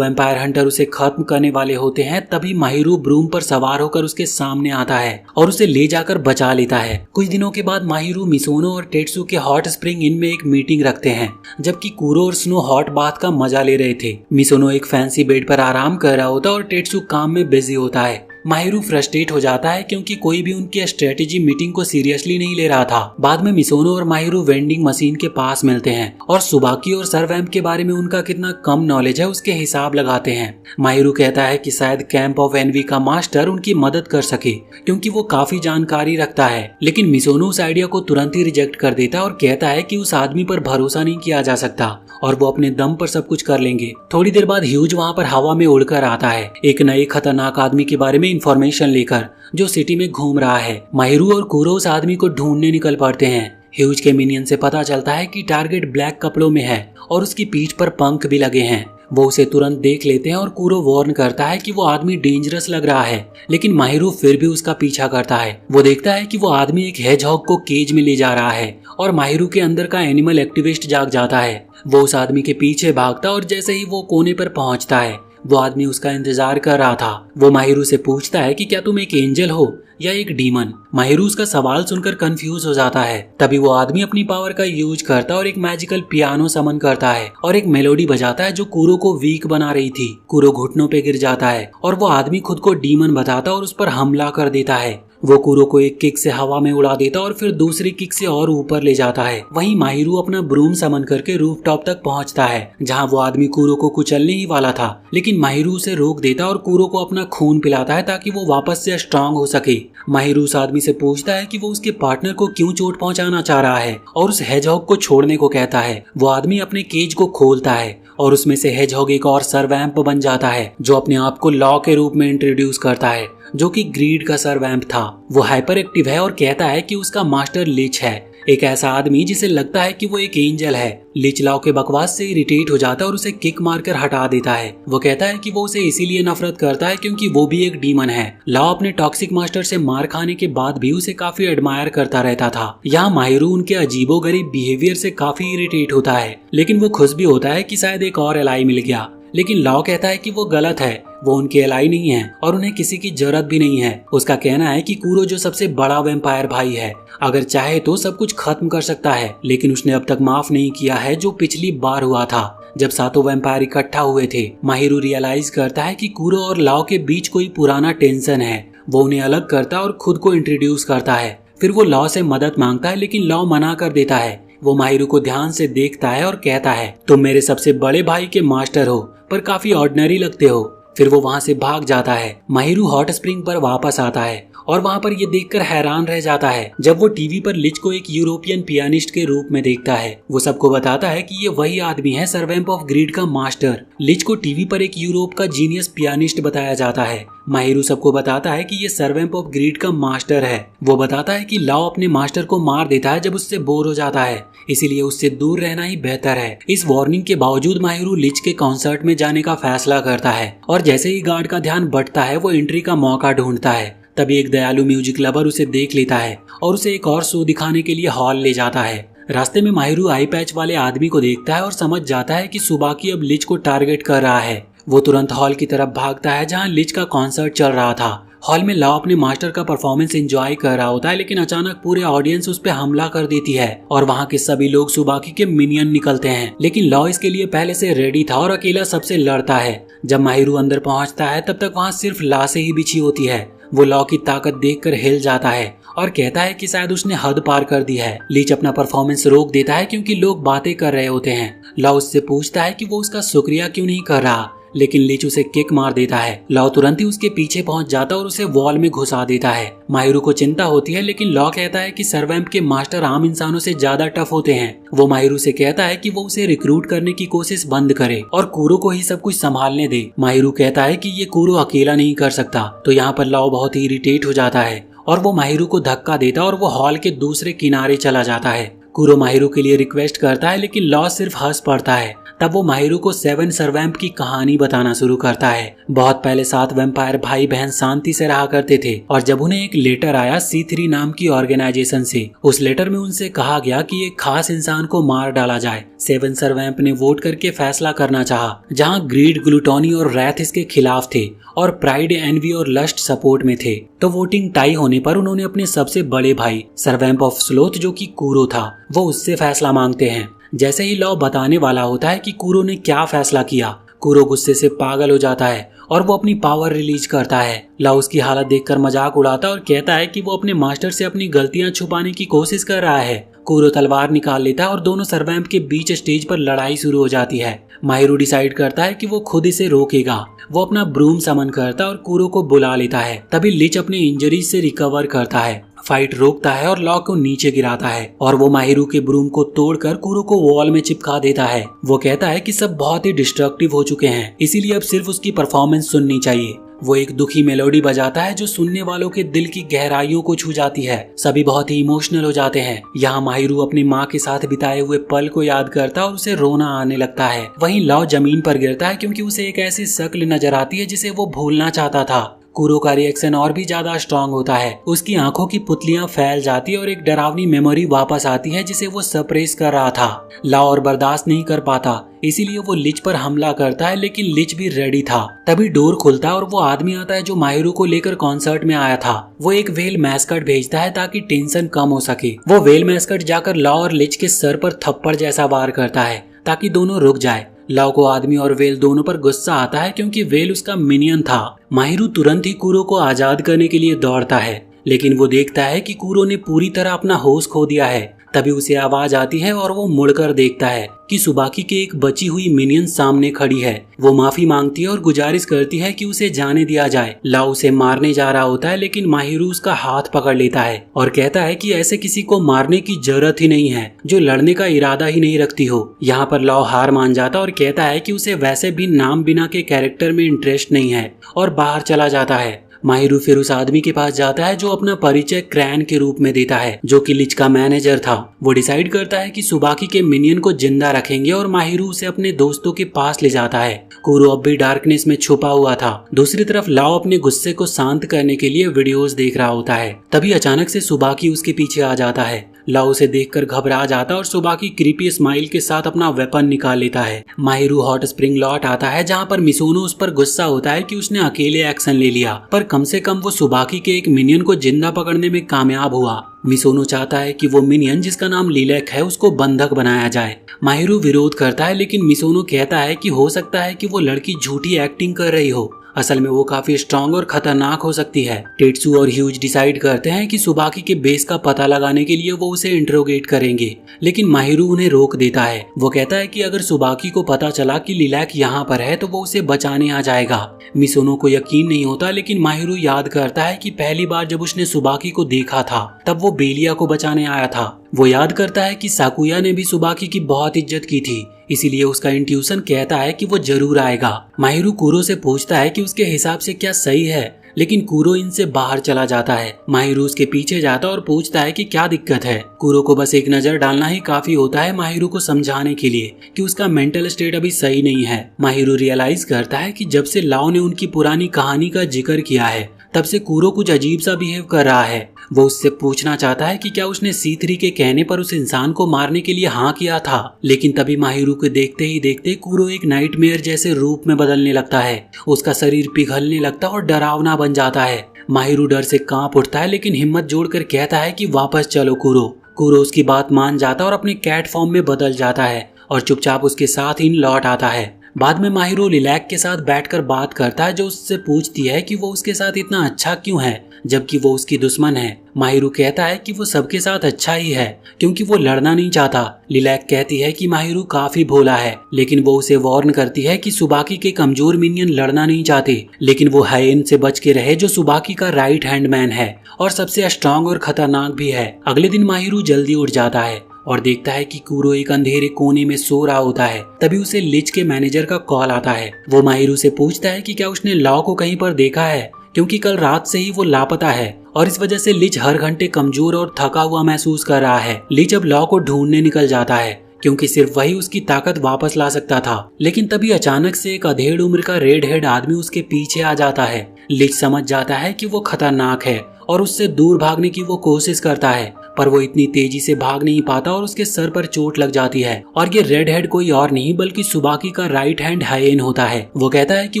वैम्पायर हंटर उसे खत्म करने वाले होते हैं तभी माहिरू ब्रूम पर सवार होकर उसके सामने आता है और उसे ले जाकर बचा लेता है। कुछ दिनों के बाद माहिरू मिसोनो और टेट्सू के हॉट स्प्रिंग इन में एक मीटिंग रखते हैं, जबकि कुरो और स्नो हॉट बाथ का मजा ले रहे थे। मिसोनो एक फैंसी बेड पर आराम कर रहा होता और टेट्सू काम में बिजी होता है। माहिरू फ्रस्ट्रेट हो जाता है क्योंकि कोई भी उनकी स्ट्रेटेजी मीटिंग को सीरियसली नहीं ले रहा था। बाद में मिसोनो और माहिरू वेंडिंग मशीन के पास मिलते हैं और सुबाकी और सरवैम्प के बारे में उनका कितना कम नॉलेज है उसके हिसाब लगाते हैं। माहिरू कहता है कि शायद कैंप ऑफ एनवी का मास्टर उनकी मदद कर सके, क्योंकि वो काफी जानकारी रखता है। लेकिन मिसोनो उस आइडिया को तुरंत ही रिजेक्ट कर देता है और कहता है कि उस आदमी पर भरोसा नहीं किया जा सकता और वो अपने दम पर सब कुछ कर लेंगे। थोड़ी देर बाद ह्यूज वहाँ पर हवा में उड़कर आता है, एक नए खतरनाक आदमी के बारे में इंफॉर्मेशन लेकर, जो सिटी में घूम रहा है। माहिरू और कुरो उस आदमी को ढूंढने निकल पड़ते हैं। ह्यूज के मिनियन से पता चलता है कि टारगेट ब्लैक कपड़ों में है और उसकी पीठ पर पंख भी लगे हैं। वो उसे तुरंत देख लेते हैं और कुरो वार्न करता है कि वो आदमी डेंजरस लग रहा है, लेकिन माहिरू फिर भी उसका पीछा करता है। वो देखता है कि वो आदमी एक हेजहॉग को केज में ले जा रहा है और माहिरू के अंदर का एनिमल एक्टिविस्ट जाग जाता है। वो उस आदमी के पीछे भागता और जैसे ही वो कोने पर पहुंचता है वो आदमी उसका इंतजार कर रहा था। वो माहिरू से पूछता है कि क्या तुम एक एंजल हो या एक डीमन। माहिरू उसका सवाल सुनकर कंफ्यूज हो जाता है। तभी वो आदमी अपनी पावर का यूज करता और एक मैजिकल पियानो समन करता है और एक मेलोडी बजाता है जो कुरो को वीक बना रही थी। कुरो घुटनों पे गिर जाता है और वो आदमी खुद को डीमन बताता और उस पर हमला कर देता है। वो कुरो को एक किक से हवा में उड़ा देता और फिर दूसरी किक से और ऊपर ले जाता है। वहीं माहिरू अपना ब्रूम समन करके रूफटॉप तक पहुंचता है, जहां वो आदमी कुरो को कुचलने ही वाला था, लेकिन माहिरू उसे रोक देता और कुरो को अपना खून पिलाता है ताकि वो वापस से स्ट्रांग हो सके। माहिरू उस आदमी से पूछता है कि वो उसके पार्टनर को क्यों चोट पहुंचाना चाह रहा है और उस हेजहॉग को छोड़ने को कहता है। वो आदमी अपने केज को खोलता है और उसमें से हेजहॉग एक और सरवैम्प बन जाता है, जो अपने आप को लॉ के रूप में इंट्रोड्यूस करता है, जो कि ग्रीड का सरवैम्प था। वो हाइपर एक्टिव है और कहता है कि उसका मास्टर लिच है, एक ऐसा आदमी जिसे लगता है कि वो एक एंजल है। लिच लाओ के बकवास से इरिटेट हो जाता है और उसे किक मारकर हटा देता है। वो कहता है कि वो उसे इसीलिए नफरत करता है क्योंकि वो भी एक डीमन है। लाओ अपने टॉक्सिक मास्टर से मार खाने के बाद भी उसे काफी एडमायर करता रहता था। यहाँ माहिरू उनके अजीबोगरीब बिहेवियर से काफी इरिटेट होता है, लेकिन वो खुश भी होता है कि शायद एक और एलाई मिल गया। लेकिन लाओ कहता है कि वो गलत है, वो उनके एलाई नहीं है और उन्हें किसी की जरूरत भी नहीं है। उसका कहना है कि कुरो जो सबसे बड़ा वैम्पायर भाई है, अगर चाहे तो सब कुछ खत्म कर सकता है, लेकिन उसने अब तक माफ नहीं किया है जो पिछली बार हुआ था जब सातों वैम्पायर इकट्ठा हुए थे। माहिरू रियलाइज करता है कि कुरो और लाओ के बीच कोई पुराना टेंशन है। वो उन्हें अलग करता और खुद को इंट्रोड्यूस करता है। फिर वो लाओ से मदद मांगता है, लेकिन लाओ मना कर देता है। वो माहिरू को ध्यान से देखता है और कहता है, तुम मेरे सबसे बड़े भाई के मास्टर हो पर काफी ऑर्डिनरी लगते हो। फिर वो वहाँ से भाग जाता है। माहिरू हॉट स्प्रिंग पर वापस आता है और वहाँ पर ये देखकर हैरान रह जाता है जब वो टीवी पर लिच को एक यूरोपियन पियानिस्ट के रूप में देखता है। वो सबको बताता है कि ये वही आदमी है सरवैम्प ऑफ ग्रीड का मास्टर। लिच को टीवी पर एक यूरोप का जीनियस पियानिस्ट बताया जाता है। माहिरू सबको बताता है कि ये सरवैम्प ऑफ ग्रीड का मास्टर है। वो बताता है कि लाओ अपने मास्टर को मार देता है जब उससे बोर हो जाता है, इसीलिए उससे दूर रहना ही बेहतर है। इस वार्निंग के बावजूद माहिरू लिच के कॉन्सर्ट में जाने का फैसला करता है और जैसे ही गार्ड का ध्यान बंटता है वो एंट्री का मौका ढूंढता है। तभी एक दयालु म्यूजिक लवर उसे देख लेता है और उसे एक और शो दिखाने के लिए हॉल ले जाता है। रास्ते में माहिरू आई पैच वाले आदमी को देखता है और समझ जाता है कि सुबाकी अब लिच को टारगेट कर रहा है। वो तुरंत हॉल की तरफ भागता है जहाँ लिच का कॉन्सर्ट चल रहा था। हॉल में लाओ अपने मास्टर का परफॉर्मेंस एंजॉय कर रहा होता है, लेकिन अचानक पूरे ऑडियंस उस पर हमला कर देती है और वहाँ के सभी लोग सुबाकी के मिनियन निकलते हैं। लेकिन लाओ इसके लिए पहले से रेडी था और अकेला सबसे लड़ता है। जब माहिरू अंदर पहुँचता है तब तक वहाँ सिर्फ लाशें ही बिछी होती है। वो लाओ की ताकत देखकर हिल जाता है और कहता है कि शायद उसने हद पार कर दी है। लीच अपना परफॉर्मेंस रोक देता है क्योंकि लोग बातें कर रहे होते हैं। लाओ उससे पूछता है कि वो उसका शुक्रिया क्यों नहीं कर रहा, लेकिन लीच उसे किक मार देता है। लाओ तुरंत ही उसके पीछे पहुंच जाता और उसे वॉल में घुसा देता है। माहिरू को चिंता होती है, लेकिन लाओ कहता है कि सर्वैम्प के मास्टर आम इंसानों से ज्यादा टफ होते हैं। वो माहिरू से कहता है कि वो उसे रिक्रूट करने की कोशिश बंद करे और कूरो को ही सब कुछ संभालने दे। माहिरू कहता है कि ये कूरो अकेला नहीं कर सकता। तो यहाँ पर लाओ बहुत ही इरिटेट हो जाता है और वो माहिरू को धक्का देता और वो हॉल के दूसरे किनारे चला जाता है। कूरो माहिरू के लिए रिक्वेस्ट करता है, लेकिन लॉ सिर्फ हंस पड़ता है। तब वो माहिरू को 7 सर्वैम्प की कहानी बताना शुरू करता है। बहुत पहले 7 वैम्पायर भाई बहन शांति से रहा करते थे और जब उन्हें एक लेटर आया C3 नाम की ऑर्गेनाइजेशन से, उस लेटर में उनसे कहा गया कि एक खास इंसान को मार डाला जाए। 7 सर्वैम्प ने वोट करके फैसला करना चाहा, जहां ग्रीड, ग्लूटोनी और रैथ इसके खिलाफ थे और प्राइड, एनवी और लस्ट सपोर्ट में थे। तो वोटिंग टाई होने पर उन्होंने अपने सबसे बड़े भाई सर्वैम्प ऑफ स्लोथ, जो कि कूरो था, वो उससे फैसला मांगते हैं। जैसे ही लॉ बताने वाला होता है कि कूरो ने क्या फैसला किया, कूरो गुस्से से पागल हो जाता है और वो अपनी पावर रिलीज करता है। लॉ उसकी हालत देखकर मजाक उड़ाता और कहता है कि वो अपने मास्टर से अपनी गलतियां छुपाने की कोशिश कर रहा है। कूरो तलवार निकाल लेता है और दोनों सर्वैम्प के बीच स्टेज पर लड़ाई शुरू हो जाती है। माहिरू डिसाइड करता है कि वो खुद इसे रोकेगा। वो अपना ब्रूम समन करता और कूरो को बुला लेता है। तभी लिच अपने इंजरीज से रिकवर करता है, फाइट रोकता है और लॉ को नीचे गिराता है और वो माहिरू के ब्रूम को तोड़कर कूरो को वॉल में चिपका देता है। वो कहता है कि सब बहुत ही डिस्ट्रक्टिव हो चुके हैं, इसीलिए अब सिर्फ उसकी परफॉर्मेंस सुननी चाहिए। वो एक दुखी मेलोडी बजाता है जो सुनने वालों के दिल की गहराइयों को छू जाती है। सभी बहुत ही इमोशनल हो जाते हैं। यहाँ माहिरू अपनी माँ के साथ बिताए हुए पल को याद करता और उसे रोना आने लगता है। वहीं लॉ जमीन पर गिरता है क्योंकि उसे एक ऐसी शक्ल नजर आती है जिसे वो भूलना चाहता था। कूरो का रिएक्शन और भी ज्यादा स्ट्रांग होता है। उसकी आंखों की पुतलियां फैल जाती है और एक डरावनी मेमोरी वापस आती है जिसे वो सप्रेस कर रहा था। लाओ और बर्दाश्त नहीं कर पाता, इसीलिए वो लिच पर हमला करता है, लेकिन लिच भी रेडी था। तभी डोर खुलता है और वो आदमी आता है जो माहिरू को लेकर कॉन्सर्ट में आया था। वो एक वेल मैस्कट भेजता है ताकि टेंशन कम हो सके। वो वेल मैस्कट जाकर लाओ और लिच के सर पर थप्पड़ जैसा वार करता है ताकि दोनों रुक जाए। लाओ को आदमी और वेल दोनों पर गुस्सा आता है क्योंकि वेल उसका मिनियन था। माहिरू तुरंत ही कूरो को आजाद करने के लिए दौड़ता है, लेकिन वो देखता है कि कूरो ने पूरी तरह अपना होश खो दिया है। तभी उसे आवाज आती है और वो मुड़कर देखता है कि सुबाकी के एक बची हुई मिनियन सामने खड़ी है। वो माफी मांगती है और गुजारिश करती है कि उसे जाने दिया जाए। लाओ उसे मारने जा रहा होता है, लेकिन माहिरू उसका हाथ पकड़ लेता है और कहता है कि ऐसे किसी को मारने की जरूरत ही नहीं है जो लड़ने का इरादा ही नहीं रखती हो। यहाँ पर लाओ हार मान जाता और कहता है कि उसे वैसे भी नाम बिना के कैरेक्टर में इंटरेस्ट नहीं है और बाहर चला जाता है। माहिरू फिर उस आदमी के पास जाता है जो अपना परिचय क्रैन के रूप में देता है, जो कि लिच का मैनेजर था। वो डिसाइड करता है कि सुबाकी के मिनियन को जिंदा रखेंगे और माहिरू उसे अपने दोस्तों के पास ले जाता है। कूरो अब भी डार्कनेस में छुपा हुआ था। दूसरी तरफ लाओ अपने गुस्से को शांत करने के लिए वीडियोस देख रहा होता है। तभी अचानक से सुबाकी उसके पीछे आ जाता है। लाओ उसे देखकर घबरा जाता और सुबाकी क्रीपी स्माइल के साथ अपना वेपन निकाल लेता है। माहिरू हॉट स्प्रिंग लौट आता है जहाँ पर मिसोनो उस पर गुस्सा होता है कि उसने अकेले एक्शन ले लिया, पर कम से कम वो सुबाकी के एक मिनियन को जिंदा पकड़ने में कामयाब हुआ। मिसोनो चाहता है कि वो मिनियन जिसका नाम लिलेक है उसको बंधक बनाया जाए। माहिरू विरोध करता है, लेकिन मिसोनो कहता है कि हो सकता है कि वो लड़की झूठी एक्टिंग कर रही हो, असल में वो काफी स्ट्रांग और खतरनाक हो सकती है। टेट्सू और ह्यूज डिसाइड करते हैं कि सुबाकी के बेस का पता लगाने के लिए वो उसे इंट्रोगेट करेंगे, लेकिन माहिरू उन्हें रोक देता है। वो कहता है कि अगर सुबाकी को पता चला कि लिलैक यहाँ पर है तो वो उसे बचाने आ जाएगा। मिसोनो को यकीन नहीं होता, लेकिन माहिरू याद करता है कि पहली बार जब उसने सुबाकी को देखा था तब वो बेलिया को बचाने आया था। वो याद करता है कि साकुया ने भी सुबाकी की बहुत इज्जत की थी, इसीलिए उसका इंट्यूशन कहता है कि वो जरूर आएगा। माहिरू कूरो से पूछता है कि उसके हिसाब से क्या सही है, लेकिन कूरो इनसे बाहर चला जाता है। माहिरू उसके पीछे जाता और पूछता है कि क्या दिक्कत है। कूरो को बस एक नजर डालना ही काफी होता है माहिरू को समझाने के लिए कि उसका मेंटल स्टेट अभी सही नहीं है। माहिरू रियलाइज करता है कि जब से लाओ ने उनकी पुरानी कहानी का जिक्र किया है तब से कूरो कुछ अजीब सा बिहेव कर रहा है। वो उससे पूछना चाहता है कि क्या उसने C3 के कहने पर उस इंसान को मारने के लिए हाँ किया था, लेकिन तभी माहिरू को देखते ही देखते कूरो एक नाइटमेयर जैसे रूप में बदलने लगता है। उसका शरीर पिघलने लगता है और डरावना बन जाता है। माहिरू डर से कांप उठता है, लेकिन हिम्मत जोड़कर कहता है कि वापस चलो कूरो। कूरो उसकी बात मान जाता है और अपने कैट फॉर्म में बदल जाता है और चुपचाप उसके साथ ही लौट आता है। बाद में माहिरू लिलैक के साथ बैठकर बात करता है, जो उससे पूछती है कि वो उसके साथ इतना अच्छा क्यों है जबकि वो उसकी दुश्मन है। माहिरू कहता है कि वो सबके साथ अच्छा ही है क्योंकि वो लड़ना नहीं चाहता। लिलैक कहती है कि माहिरू काफी भोला है, लेकिन वो उसे वार्न करती है कि सुबाकी के कमजोर मिनियन लड़ना नहीं चाहते, लेकिन वो हायेन से बच के रहे जो सुबाकी का राइट हैंड मैन है और सबसे स्ट्रांग और खतरनाक भी है। अगले दिन माहिरू जल्दी उठ जाता है और देखता है कि कूरो एक अंधेरे कोने में सो रहा होता है। तभी उसे लिच के मैनेजर का कॉल आता है। वो माहिरू से पूछता है कि क्या उसने लॉ को कहीं पर देखा है, क्योंकि कल रात से ही वो लापता है और इस वजह से लिच हर घंटे कमजोर और थका हुआ महसूस कर रहा है। लिच अब लॉ को ढूंढने निकल जाता है क्योंकि सिर्फ वही उसकी ताकत वापस ला सकता था, लेकिन तभी अचानक से एक अधेड़ उम्र का रेड हेड आदमी उसके पीछे आ जाता है। लिच समझ जाता है कि वो खतरनाक है और उससे दूर भागने की वो कोशिश करता है, पर वो इतनी तेजी से भाग नहीं पाता और उसके सर पर चोट लग जाती है। और ये रेड हेड कोई और नहीं बल्कि सुबाकी का राइट हैंड हायेन होता है। वो कहता है कि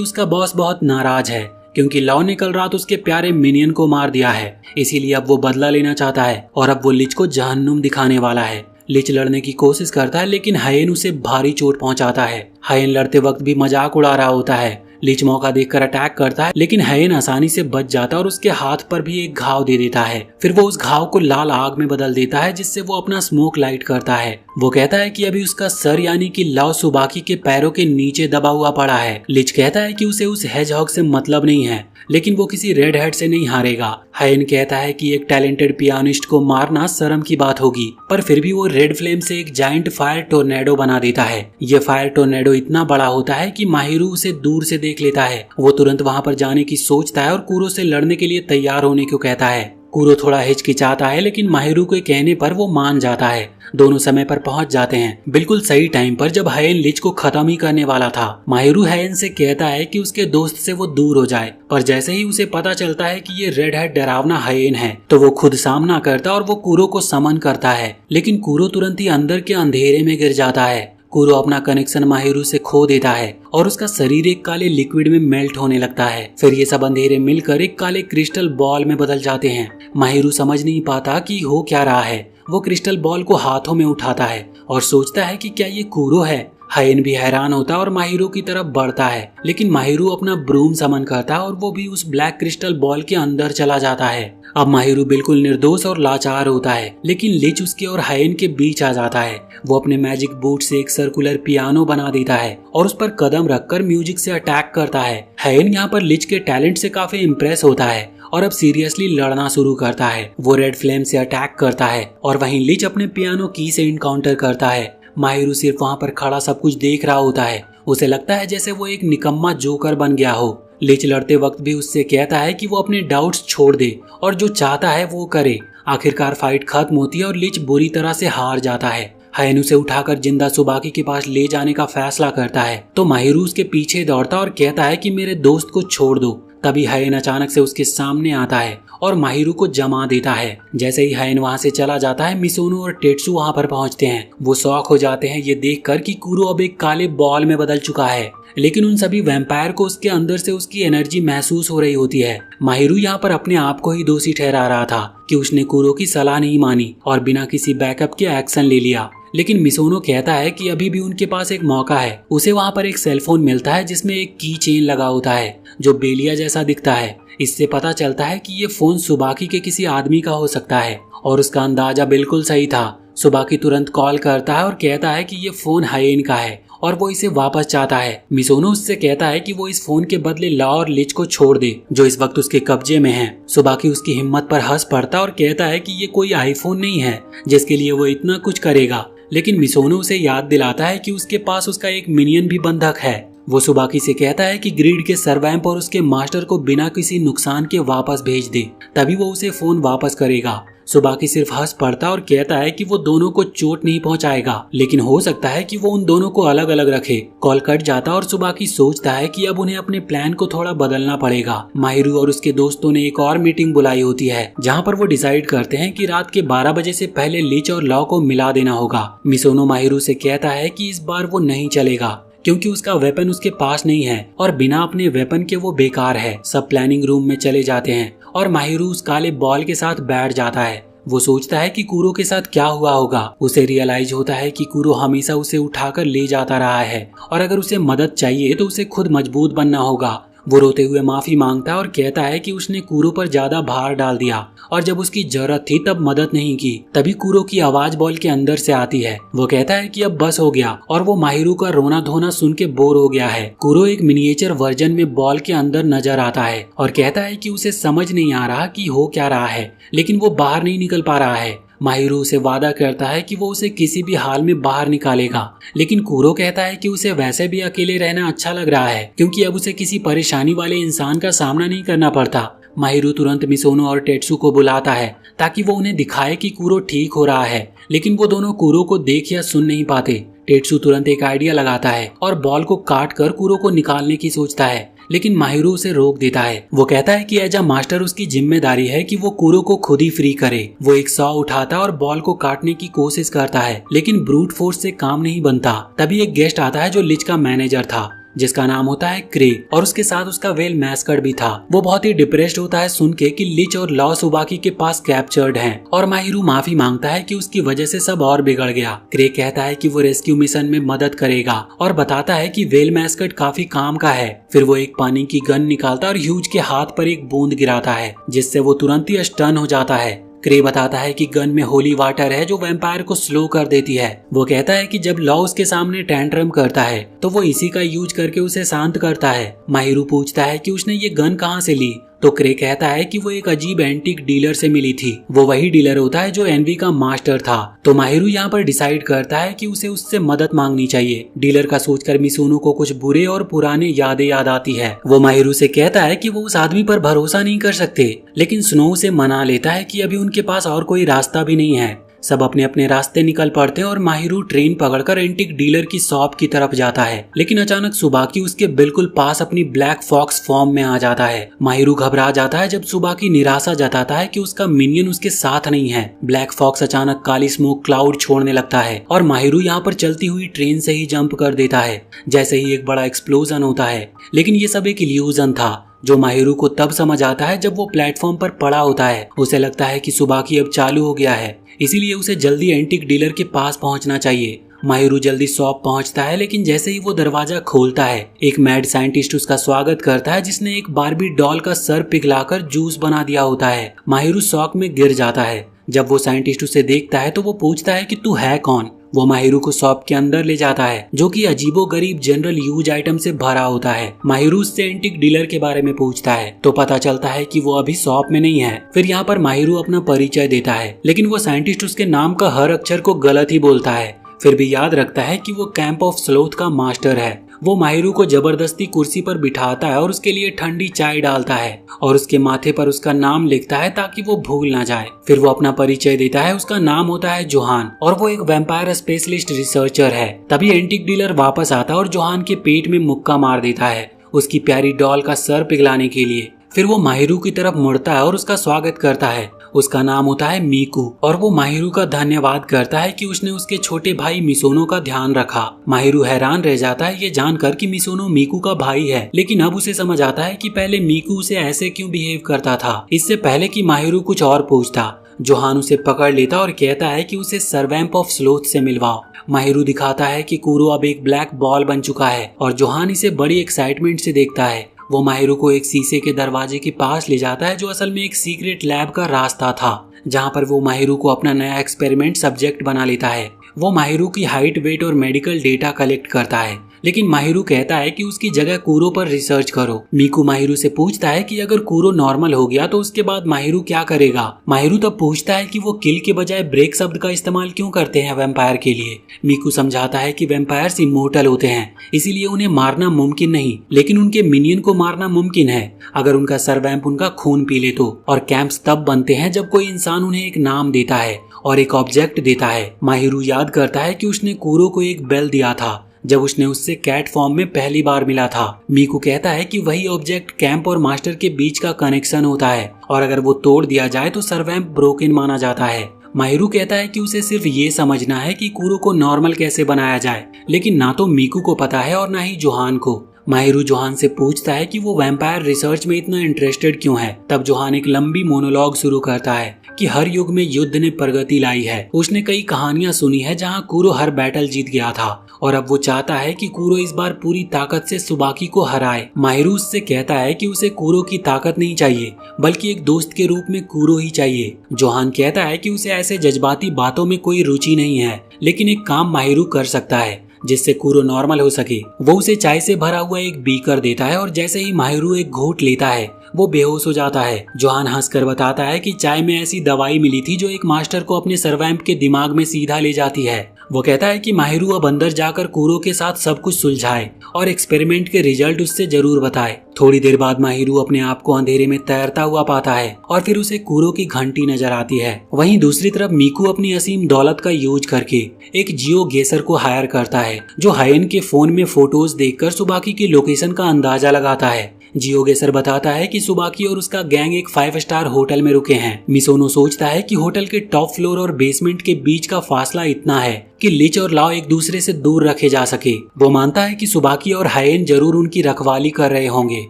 उसका बॉस बहुत नाराज है क्योंकि लॉ ने कल रात उसके प्यारे मिनियन को मार दिया है, इसीलिए अब वो बदला लेना चाहता है और अब वो लिच को जहन्नुम दिखाने वाला है। लिच लड़ने की कोशिश करता है, लेकिन हायेन उसे भारी चोट पहुंचाता है। हायेन लड़ते वक्त भी मजाक उड़ा रहा होता है। लिच मौका देखकर अटैक करता है, लेकिन हायेन आसानी से बच जाता है और उसके हाथ पर भी एक घाव दे देता है। फिर वो उस घाव को लाल आग में बदल देता है, जिससे वो अपना स्मोक लाइट करता है। वो कहता है कि अभी उसका सर यानी कि लाओ सुबाकी के पैरों के नीचे दबा हुआ पड़ा है। लिच कहता है कि उसे उस हेजहॉग से मतलब नहीं है, लेकिन वो किसी रेड हेड से नहीं हारेगा। हायेन कहता है कि एक टैलेंटेड पियानिस्ट को मारना शर्म की बात होगी, पर फिर भी वो रेड फ्लेम से एक जायंट फायर टोर्नेडो बना देता है। ये फायर टोर्नेडो इतना बड़ा होता है कि माहिरू उसे दूर से देख लेता है। वो तुरंत वहां पर जाने की सोचता है और कूरो से लड़ने के लिए तैयार होने को कहता है। कूरो थोड़ा हिचकिचाता है, लेकिन माहिरू के कहने पर वो मान जाता है। दोनों समय पर पहुंच जाते हैं, बिल्कुल सही टाइम पर, जब हायेन लिच को खत्म ही करने वाला था। माहिरू हायेन से कहता है कि उसके दोस्त से वो दूर हो जाए, पर जैसे ही उसे पता चलता है कि ये रेड हेड डरावना हायेन है, तो वो खुद सामना करता और वो कूरो को समन करता है, लेकिन कूरो तुरंत ही अंदर के अंधेरे में गिर जाता है। कूरो अपना कनेक्शन माहिरू से खो देता है और उसका शरीर एक काले लिक्विड में मेल्ट होने लगता है। फिर ये सब अंधेरे मिलकर एक काले क्रिस्टल बॉल में बदल जाते हैं। माहिरू समझ नहीं पाता कि हो क्या रहा है। वो क्रिस्टल बॉल को हाथों में उठाता है और सोचता है कि क्या ये कूरो है। हायेन भी हैरान होता है और माहिरू की तरफ बढ़ता है, लेकिन माहिरू अपना ब्रूम समन करता है और वो भी उस ब्लैक क्रिस्टल बॉल के अंदर चला जाता है। अब माहिरू बिल्कुल निर्दोष और लाचार होता है, लेकिन लिच उसके और हायेन के बीच आ जाता है। वो अपने मैजिक बूट से एक सर्कुलर पियानो बना देता है और उस पर कदम रखकर म्यूजिक से अटैक करता है। हायेन यहाँ पर लिच के टैलेंट से काफी इम्प्रेस होता है और अब सीरियसली लड़ना शुरू करता है। वो रेड फ्लेम से अटैक करता है और वहीं लिच अपने पियानो की से इनकाउंटर करता है। माहिरू सिर्फ वहाँ पर खड़ा सब कुछ देख रहा होता है। उसे लगता है जैसे वो एक निकम्मा जोकर बन गया हो। लिच लड़ते वक्त भी उससे कहता है कि वो अपने डाउट्स छोड़ दे और जो चाहता है वो करे। आखिरकार फाइट खत्म होती है और लिच बुरी तरह से हार जाता है। हायेन उसे उठाकर जिंदा सुबाकी के पास ले जाने का फैसला करता है, तो माहिरू उसके पीछे दौड़ता और कहता है कि मेरे दोस्त को छोड़ दो। तभी हायेन अचानक से उसके सामने आता है और माहिरू को जमा देता है। जैसे ही हायेन वहाँ से चला जाता है, मिसोनो और टेट्सु वहाँ पर पहुँचते हैं। वो शॉक हो जाते हैं ये देखकर कि कूरो अब एक काले बॉल में बदल चुका है, लेकिन उन सभी वैम्पायर को उसके अंदर से उसकी एनर्जी महसूस हो रही होती है। माहिरू यहाँ पर अपने आप को ही दोषी ठहरा रहा था कि उसने कूरो की सलाह नहीं मानी और बिना किसी बैकअप के एक्शन ले लिया, लेकिन मिसोनो कहता है कि अभी भी उनके पास एक मौका है। उसे वहाँ पर एक सेलफोन मिलता है जिसमें एक की चेन लगा होता है जो बेलिया जैसा दिखता है। इससे पता चलता है कि ये फोन सुबाकी के किसी आदमी का हो सकता है और उसका अंदाजा बिल्कुल सही था। सुबाकी तुरंत कॉल करता है और कहता है कि ये फोन हायेन का है और वो इसे वापस चाहता है। मिसोनो उससे कहता है कि वो इस फोन के बदले लॉ और लिच को छोड़ दे जो इस वक्त उसके कब्जे में है। सुबाकी उसकी हिम्मत पर हंस पड़ता और कहता है कि ये कोई आईफोन नहीं है जिसके लिए वो इतना कुछ करेगा, लेकिन मिसोनो उसे याद दिलाता है कि उसके पास उसका एक मिनियन भी बंधक है। वो सुबाकी से कहता है कि ग्रीड के सर्वैम्प और उसके मास्टर को बिना किसी नुकसान के वापस भेज दे, तभी वो उसे फोन वापस करेगा। सुबाकी सिर्फ हंस पड़ता और कहता है कि वो दोनों को चोट नहीं पहुंचाएगा, लेकिन हो सकता है कि वो उन दोनों को अलग अलग रखे। कॉल कट जाता और सुबाकी सोचता है कि अब उन्हें अपने प्लान को थोड़ा बदलना पड़ेगा। माहिरू और उसके दोस्तों ने एक और मीटिंग बुलाई होती है जहाँ पर वो डिसाइड करते हैं कि रात के 12 बजे से पहले लिच और लॉ को मिला देना होगा। मिसोनो माहिरू से कहता है कि इस बार वो नहीं चलेगा क्योंकि उसका वेपन उसके पास नहीं है और बिना अपने वेपन के वो बेकार है। सब प्लानिंग रूम में चले जाते हैं और माहिरू उस काले बॉल के साथ बैठ जाता है। वो सोचता है कि कुरो के साथ क्या हुआ होगा। उसे रियलाइज होता है कि कुरो हमेशा उसे उठाकर ले जाता रहा है और अगर उसे मदद चाहिए तो उसे खुद मजबूत बनना होगा। वो रोते हुए माफी मांगता है और कहता है कि उसने कुरो पर ज्यादा भार डाल दिया और जब उसकी जरूरत थी तब मदद नहीं की। तभी कुरो की आवाज बॉल के अंदर से आती है। वो कहता है कि अब बस हो गया और वो माहिरू का रोना धोना सुन के बोर हो गया है। कुरो एक मिनिएचर वर्जन में बॉल के अंदर नजर आता है और कहता है कि उसे समझ नहीं आ रहा कि हो क्या रहा है, लेकिन वो बाहर नहीं निकल पा रहा है। माहिरू उसे वादा करता है कि वो उसे किसी भी हाल में बाहर निकालेगा, लेकिन कुरो कहता है कि उसे वैसे भी अकेले रहना अच्छा लग रहा है क्योंकि अब उसे किसी परेशानी वाले इंसान का सामना नहीं करना पड़ता। माहिरू तुरंत मिसोनो और टेट्सू को बुलाता है ताकि वो उन्हें दिखाए कि कुरो ठीक हो रहा है, लेकिन वो दोनों कुरो को देख या सुन नहीं पाते। टेट्सू तुरंत एक आइडिया लगाता है और बॉल को काट कर कुरो को निकालने की सोचता है, लेकिन माहिरू उसे रोक देता है। वो कहता है कि एज अ मास्टर उसकी जिम्मेदारी है कि वो कुरो को खुद ही फ्री करे। वो एक सॉ उठाता और बॉल को काटने की कोशिश करता है, लेकिन ब्रूट फोर्स से काम नहीं बनता। तभी एक गेस्ट आता है जो लिच का मैनेजर था, जिसका नाम होता है क्रे, और उसके साथ उसका वेल मैस्कट भी था। वो बहुत ही डिप्रेस्ड होता है सुन के कि लिच और लॉ सुबाकी के पास कैप्चर्ड हैं और माहिरू माफी मांगता है कि उसकी वजह से सब और बिगड़ गया। क्रे कहता है कि वो रेस्क्यू मिशन में मदद करेगा और बताता है कि वेल मैस्कट काफी काम का है। फिर वो एक पानी की गन निकालता और ह्यूज के हाथ पर एक बूंद गिराता है जिससे वो तुरंत ही स्टन हो जाता है। क्रे बताता है कि गन में होली वाटर है जो वैम्पायर को स्लो कर देती है। वो कहता है कि जब लॉ उसके सामने टैंट्रम करता है तो वो इसी का यूज करके उसे शांत करता है। माहिरू पूछता है कि उसने ये गन कहाँ से ली, तो क्रे कहता है कि वो एक अजीब एंटीक डीलर से मिली थी। वो वही डीलर होता है जो एनवी का मास्टर था। तो माहिरू यहाँ पर डिसाइड करता है कि उसे उससे मदद मांगनी चाहिए। डीलर का सोचकर मिसोनो को कुछ बुरे और पुराने यादें याद आती है। वो माहिरू से कहता है कि वो उस आदमी पर भरोसा नहीं कर सकते, लेकिन स्नो उसे मना लेता है कि अभी उनके पास और कोई रास्ता भी नहीं है। सब अपने अपने रास्ते निकल पड़ते हैं और माहिरू ट्रेन पकड़कर एंटीक डीलर की शॉप की तरफ जाता है, लेकिन अचानक सुबाकी उसके बिल्कुल पास अपनी ब्लैक फॉक्स फॉर्म में आ जाता है। माहिरू घबरा जाता है जब सुबाकी निराशा जताता है कि उसका मिनियन उसके साथ नहीं है। ब्लैक फॉक्स अचानक काली स्मोक क्लाउड छोड़ने लगता है और माहिरू यहाँ पर चलती हुई ट्रेन से ही जंप कर देता है। जैसे ही एक बड़ा एक्सप्लोजन होता है, लेकिन ये सब एक इल्यूजन था जो माहिरू को तब समझ आता है जब वो प्लेटफॉर्म पर पड़ा होता है। उसे लगता है कि सुबाकी अब चालू हो गया है, इसीलिए उसे जल्दी एंटीक डीलर के पास पहुंचना चाहिए। माहिरू जल्दी शॉप पहुंचता है, लेकिन जैसे ही वो दरवाजा खोलता है एक मैड साइंटिस्ट उसका स्वागत करता है जिसने एक बारबी डॉल का सर पिघलाकर जूस बना दिया होता है। माहिरू शॉक में गिर जाता है। जब वो साइंटिस्ट उसे देखता है तो वो पूछता है कि तू है कौन। वो माहिरू को शॉप के अंदर ले जाता है जो कि अजीबो गरीब जनरल यूज आइटम से भरा होता है। माहिरू उससे एंटीक डीलर के बारे में पूछता है तो पता चलता है कि वो अभी शॉप में नहीं है। फिर यहाँ पर माहिरू अपना परिचय देता है, लेकिन वो साइंटिस्ट उसके नाम का हर अक्षर को गलत ही बोलता है। फिर भी याद रखता है कि वो कैंप ऑफ स्लोथ का मास्टर है। वो माहिरू को जबरदस्ती कुर्सी पर बिठाता है और उसके लिए ठंडी चाय डालता है और उसके माथे पर उसका नाम लिखता है ताकि वो भूल ना जाए। फिर वो अपना परिचय देता है। उसका नाम होता है जोहान और वो एक वैम्पायर स्पेशलिस्ट रिसर्चर है। तभी एंटीक डीलर वापस आता है और जोहान के पेट में मुक्का मार देता है उसकी प्यारी डॉल का सर पिघलाने के लिए। फिर वो माहिरू की तरफ मुड़ता है और उसका स्वागत करता है। उसका नाम होता है मीकू और वो माहिरू का धन्यवाद करता है कि उसने उसके छोटे भाई मिसोनो का ध्यान रखा। माहिरू हैरान रह जाता है ये जानकर कि मिसोनो मीकू का भाई है, लेकिन अब उसे समझ आता है कि पहले मीकू उसे ऐसे क्यों बिहेव करता था, इससे पहले कि माहिरू कुछ और पूछता। जोहान उसे पकड़ लेता और कहता है कि उसे सर्वैम्प ऑफ स्लोथ से मिलवाओ। माहिरू दिखाता है कि कुरो अब एक ब्लैक बॉल बन चुका है और जोहान इसे बड़ी एक्साइटमेंट से देखता है। वो माहिरू को एक शीशे के दरवाजे के पास ले जाता है जो असल में एक सीक्रेट लैब का रास्ता था, जहाँ पर वो माहिरू को अपना नया एक्सपेरिमेंट सब्जेक्ट बना लेता है। वो माहिरू की हाइट, वेट और मेडिकल डेटा कलेक्ट करता है, लेकिन माहिरू कहता है कि उसकी जगह कूरो पर रिसर्च करो। मीकू माहिरू से पूछता है कि अगर कूरो नॉर्मल हो गया तो उसके बाद माहिरू क्या करेगा। माहिरू तब पूछता है कि वो किल के बजाय ब्रेक शब्द का इस्तेमाल क्यों करते हैं वैम्पायर के लिए। मीकू समझाता है कि वैम्पायर्स इमोर्टल होते हैं, इसीलिए उन्हें मारना मुमकिन नहीं, लेकिन उनके मिनियन को मारना मुमकिन है अगर उनका सर्वैम्प उनका खून पी ले तो। और कैंप्स तब बनते हैं जब कोई इंसान उन्हें एक नाम देता है और एक ऑब्जेक्ट देता है। माहिरू याद करता है कि उसने कूरो को एक बेल दिया था जब उसने उससे कैट फॉर्म में पहली बार मिला था। मीकू कहता है कि वही ऑब्जेक्ट कैंप और मास्टर के बीच का कनेक्शन होता है और अगर वो तोड़ दिया जाए तो सर्वैम्प ब्रोकन माना जाता है। माहिरू कहता है कि उसे सिर्फ ये समझना है कि कूरो को नॉर्मल कैसे बनाया जाए, लेकिन ना तो मीकू को पता है और ना ही जोहान को। माहिरू जोहान से पूछता है कि वो वैम्पायर रिसर्च में इतना इंटरेस्टेड क्यों है। तब जोहान एक लंबी मोनोलॉग शुरू करता है कि हर युग में युद्ध ने प्रगति लाई है। उसने कई कहानियां सुनी है जहां कूरो हर बैटल जीत गया था और अब वो चाहता है कि कूरो इस बार पूरी ताकत से सुबाकी को हराए। माहिरू उससे कहता है कि उसे कूरो की ताकत नहीं चाहिए, बल्कि एक दोस्त के रूप में कूरो ही चाहिए। जोहान कहता है कि उसे ऐसे जज्बाती बातों में कोई रुचि नहीं है, लेकिन एक काम माहिरू कर सकता है जिससे कूरो नॉर्मल हो सके। वो उसे चाय से भरा हुआ एक बीकर देता है और जैसे ही माहिरू एक घूंट लेता है वो बेहोश हो जाता है। जोहान हंसकर बताता है कि चाय में ऐसी दवाई मिली थी जो एक मास्टर को अपने सर्वैम्प के दिमाग में सीधा ले जाती है। वो कहता है कि माहिरू अब अंदर जाकर कूरो के साथ सब कुछ सुलझाए और एक्सपेरिमेंट के रिजल्ट उससे जरूर बताए। थोड़ी देर बाद माहिरू अपने आप को अंधेरे में तैरता हुआ पाता है और फिर उसे कूरो की घंटी नजर आती है। वहीं दूसरी तरफ मीकू अपनी असीम दौलत का यूज करके एक जियो गेसर को हायर करता है जो हायन के फोन में फोटोज देखकर सुबाकी की लोकेशन का अंदाजा लगाता है। जियो गेसर बताता है कि सुबाकी और उसका गैंग एक 5 स्टार होटल में रुके हैं। मिसोनो सोचता है कि होटल के टॉप फ्लोर और बेसमेंट के बीच का फासला इतना है कि लिच और लाओ एक दूसरे से दूर रखे जा सके। वो मानता है कि सुबाकी और हायेन जरूर उनकी रखवाली कर रहे होंगे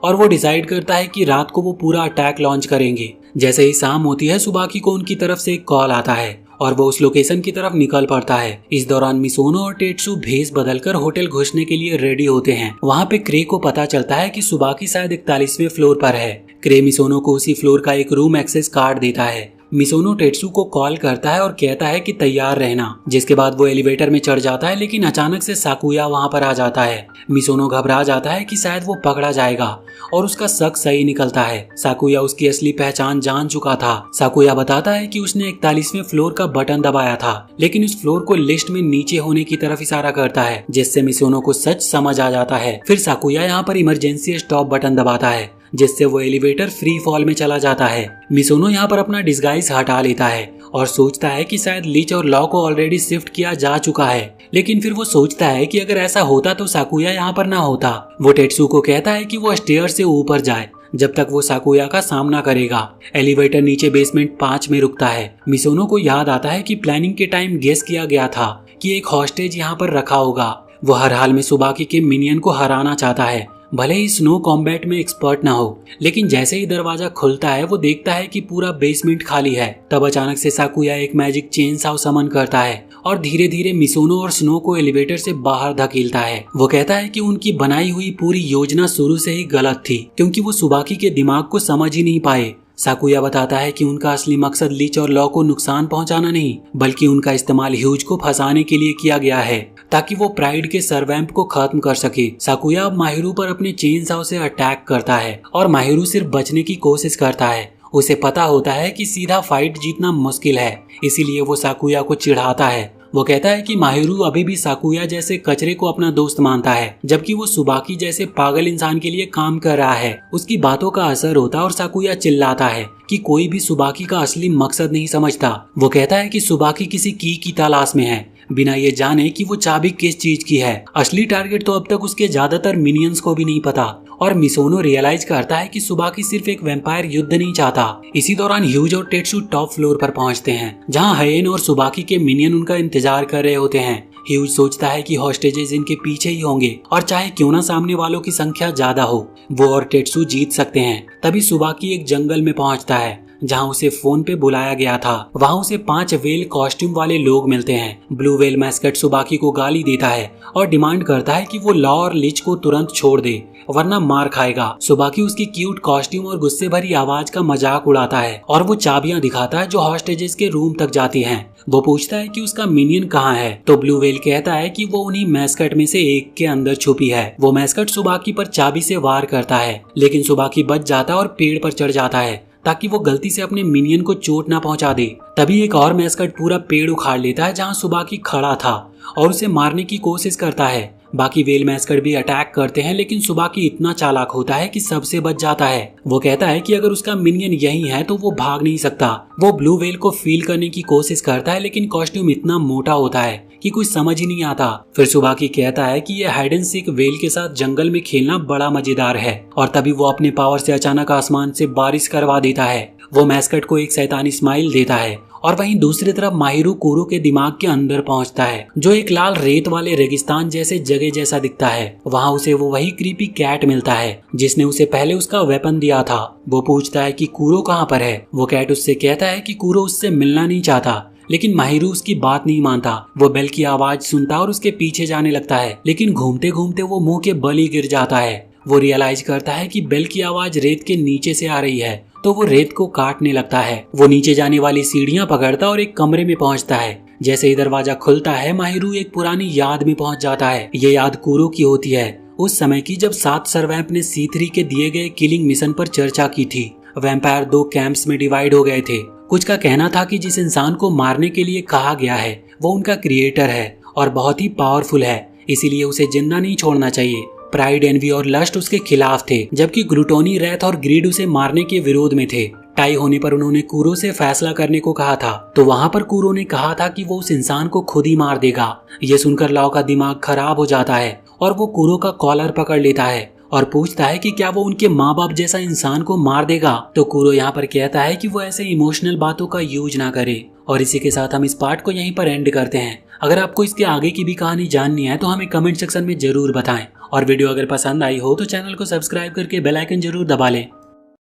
और वो डिसाइड करता है कि रात को वो पूरा अटैक लॉन्च करेंगे। जैसे ही शाम होती है सुबाकी को उनकी तरफ से एक कॉल आता है और वो उस लोकेशन की तरफ निकल पड़ता है। इस दौरान मिसोनो और टेट्सु भेस बदलकर होटल घुसने के लिए रेडी होते हैं। वहाँ पे क्रे को पता चलता है कि सुबाकी शायद 41वें फ्लोर पर है। क्रे मिसोनो को उसी फ्लोर का एक रूम एक्सेस कार्ड देता है। मिसोनो टेट्सु को कॉल करता है और कहता है कि तैयार रहना, जिसके बाद वो एलिवेटर में चढ़ जाता है, लेकिन अचानक से साकुया वहाँ पर आ जाता है। मिसोनो घबरा जाता है कि शायद वो पकड़ा जाएगा और उसका शक सही निकलता है। साकुया उसकी असली पहचान जान चुका था। साकुया बताता है कि उसने 41वें फ्लोर का बटन दबाया था, लेकिन उस फ्लोर को लिस्ट में नीचे होने की तरफ इशारा करता है, जिससे मिसोनो को सच समझ आ जाता है। फिर साकुया यहाँ पर इमरजेंसी स्टॉप बटन दबाता है, जिससे वो एलिवेटर फ्री फॉल में चला जाता है। मिसोनो यहाँ पर अपना डिस्गाइज हटा लेता है और सोचता है कि शायद लीच और लॉ को ऑलरेडी शिफ्ट किया जा चुका है, लेकिन फिर वो सोचता है कि अगर ऐसा होता तो साकुया यहाँ पर ना होता। वो टेट्सु को कहता है कि वो स्टेयर से ऊपर जाए जब तक वो साकुया का सामना करेगा। एलिवेटर नीचे बेसमेंट 5 में रुकता है। मिसोनो को याद आता है कि प्लानिंग के टाइम गेस किया गया था कि एक हॉस्टेज यहाँ पर रखा होगा। वो हर हाल में सुबाकी के मिनियन को हराना चाहता है, भले ही स्नो कॉम्बैट में एक्सपर्ट ना हो। लेकिन जैसे ही दरवाजा खुलता है वो देखता है कि पूरा बेसमेंट खाली है। तब अचानक से साकुया एक मैजिक चेन साव समन करता है और धीरे धीरे मिसोनो और स्नो को एलिवेटर से बाहर धकेलता है। वो कहता है कि उनकी बनाई हुई पूरी योजना शुरू से ही गलत थी, क्योंकि वो सुबाकी के दिमाग को समझ ही नहीं पाए। साकुया बताता है कि उनका असली मकसद लीच और लॉ को नुकसान पहुंचाना नहीं, बल्कि उनका इस्तेमाल ह्यूज को फंसाने के लिए किया गया है, ताकि वो प्राइड के सर्वैम्प को खत्म कर सके। साकुया अब माहिरू पर अपने चेन साव से अटैक करता है और माहिरू सिर्फ बचने की कोशिश करता है। उसे पता होता है कि सीधा फाइट जीतना मुश्किल है, इसीलिए वो साकुया को चिढ़ाता है। वो कहता है कि माहिरू अभी भी साकुया जैसे कचरे को अपना दोस्त मानता है, जबकि वो सुबाकी जैसे पागल इंसान के लिए काम कर रहा है। उसकी बातों का असर होता और साकुया चिल्लाता है कि कोई भी सुबाकी का असली मकसद नहीं समझता। वो कहता है कि सुबाकी किसी की तलाश में है, बिना ये जाने कि वो चाबी किस चीज की है। असली टारगेट तो अब तक उसके ज्यादातर मिनियंस को भी नहीं पता। और मिसोनो रियलाइज करता है कि सुबाकी सिर्फ एक वैम्पायर युद्ध नहीं चाहता। इसी दौरान ह्यूज और टेट्सु टॉप फ्लोर पर पहुंचते हैं, जहां हायेन और सुबाकी के मिनियन उनका इंतजार कर रहे होते हैं। ह्यूज सोचता है कि हॉस्टेजेस इनके पीछे ही होंगे और चाहे क्यों ना सामने वालों की संख्या ज्यादा हो, वो और टेट्सु जीत सकते हैं। तभी सुबाकी एक जंगल में पहुंचता है जहाँ उसे फोन पे बुलाया गया था। वहाँ उसे 5 वेल कॉस्ट्यूम वाले लोग मिलते हैं। ब्लू वेल मैस्कट सुबाकी को गाली देता है और डिमांड करता है कि वो लॉ और लिच को तुरंत छोड़ दे वरना मार खाएगा। सुबाकी उसकी क्यूट कॉस्ट्यूम और गुस्से भरी आवाज का मजाक उड़ाता है और वो चाबियां दिखाता है जो हॉस्टेजेस के रूम तक जाती हैं। वो पूछता है कि उसका मिनियन कहाँ है, तो ब्लू वेल कहता है कि वो उन्हीं मैस्कट में से एक के अंदर छुपी है। वो मैस्कट सुबाकी पर चाबी से वार करता है, लेकिन सुबाकी बच जाता है और पेड़ पर चढ़ जाता है ताकि वो गलती से अपने मिनियन को चोट ना पहुंचा दे। तभी एक और मैस्कट पूरा पेड़ उखाड़ लेता है जहाँ सुबाकी खड़ा था और उसे मारने की कोशिश करता है। बाकी वेल मैस्कट भी अटैक करते हैं, लेकिन सुबाकी इतना चालाक होता है कि सबसे बच जाता है। वो कहता है कि अगर उसका मिनियन यही है तो वो भाग नहीं सकता। वो ब्लू वेल को फील करने की कोशिश करता है, लेकिन कॉस्ट्यूम इतना मोटा होता है कि कुछ समझ ही नहीं आता। फिर सुबाकी कहता है कि ये हाइड एंड सीक वेल के साथ जंगल में खेलना बड़ा मजेदार है, और तभी वो अपने पावर से अचानक आसमान से बारिश करवा देता है। वो मैस्कट को एक शैतानी स्माइल देता है और वहीं दूसरी तरफ माहिरू कूरो के दिमाग के अंदर पहुंचता है, जो एक लाल रेत वाले रेगिस्तान जैसे जगह जैसा दिखता है। वहां उसे वो वही क्रीपी कैट मिलता है जिसने उसे पहले उसका वेपन दिया था। वो पूछता है कि कूरो कहाँ पर है। वो कैट उससे कहता है कि कूरो उससे मिलना नहीं चाहता, लेकिन माहिरू उसकी बात नहीं मानता। वो बेल की आवाज सुनता और उसके पीछे जाने लगता है, लेकिन घूमते घूमते वो मुंह के बल ही गिर जाता है। वो रियलाइज करता है कि बेल की आवाज रेत के नीचे से आ रही है, तो वो रेत को काटने लगता है। वो नीचे जाने वाली सीढ़ियां पकड़ता और एक कमरे में पहुंचता है। जैसे ही दरवाजा खुलता है, माहिरू एक पुरानी याद में पहुंच जाता है। ये याद कूरो की होती है, उस समय की जब 7 सर्वैम्प ने C3 के दिए गए किलिंग मिशन पर चर्चा की थी। वैम्पायर 2 कैंप्स में डिवाइड हो गए थे। कुछ का कहना था कि जिस इंसान को मारने के लिए कहा गया है वो उनका क्रिएटर है और बहुत ही पावरफुल है, इसीलिए उसे जिंदा नहीं छोड़ना चाहिए। प्राइड, एनवी और लस्ट उसके खिलाफ थे, जबकि ग्लूटोनी, रैथ और ग्रीड उसे मारने के विरोध में थे। टाई होने पर उन्होंने कूरो से फैसला करने को कहा था, तो वहाँ पर कूरो ने कहा था कि वो उस इंसान को खुद ही मार देगा। ये सुनकर लाओ का दिमाग खराब हो जाता है और वो कूरो का कॉलर पकड़ लेता है और पूछता है कि क्या वो उनके माँ बाप जैसा इंसान को मार देगा। तो कूरो यहाँ पर कहता है कि वो ऐसे इमोशनल बातों का यूज ना करे। और इसी के साथ हम इस पार्ट को यहीं पर एंड करते हैं। अगर आपको इसके आगे की भी कहानी जाननी है तो हमें कमेंट सेक्शन में जरूर बताएं, और वीडियो अगर पसंद आई हो तो चैनल को सब्सक्राइब करके बेल आइकन जरूर दबा लें।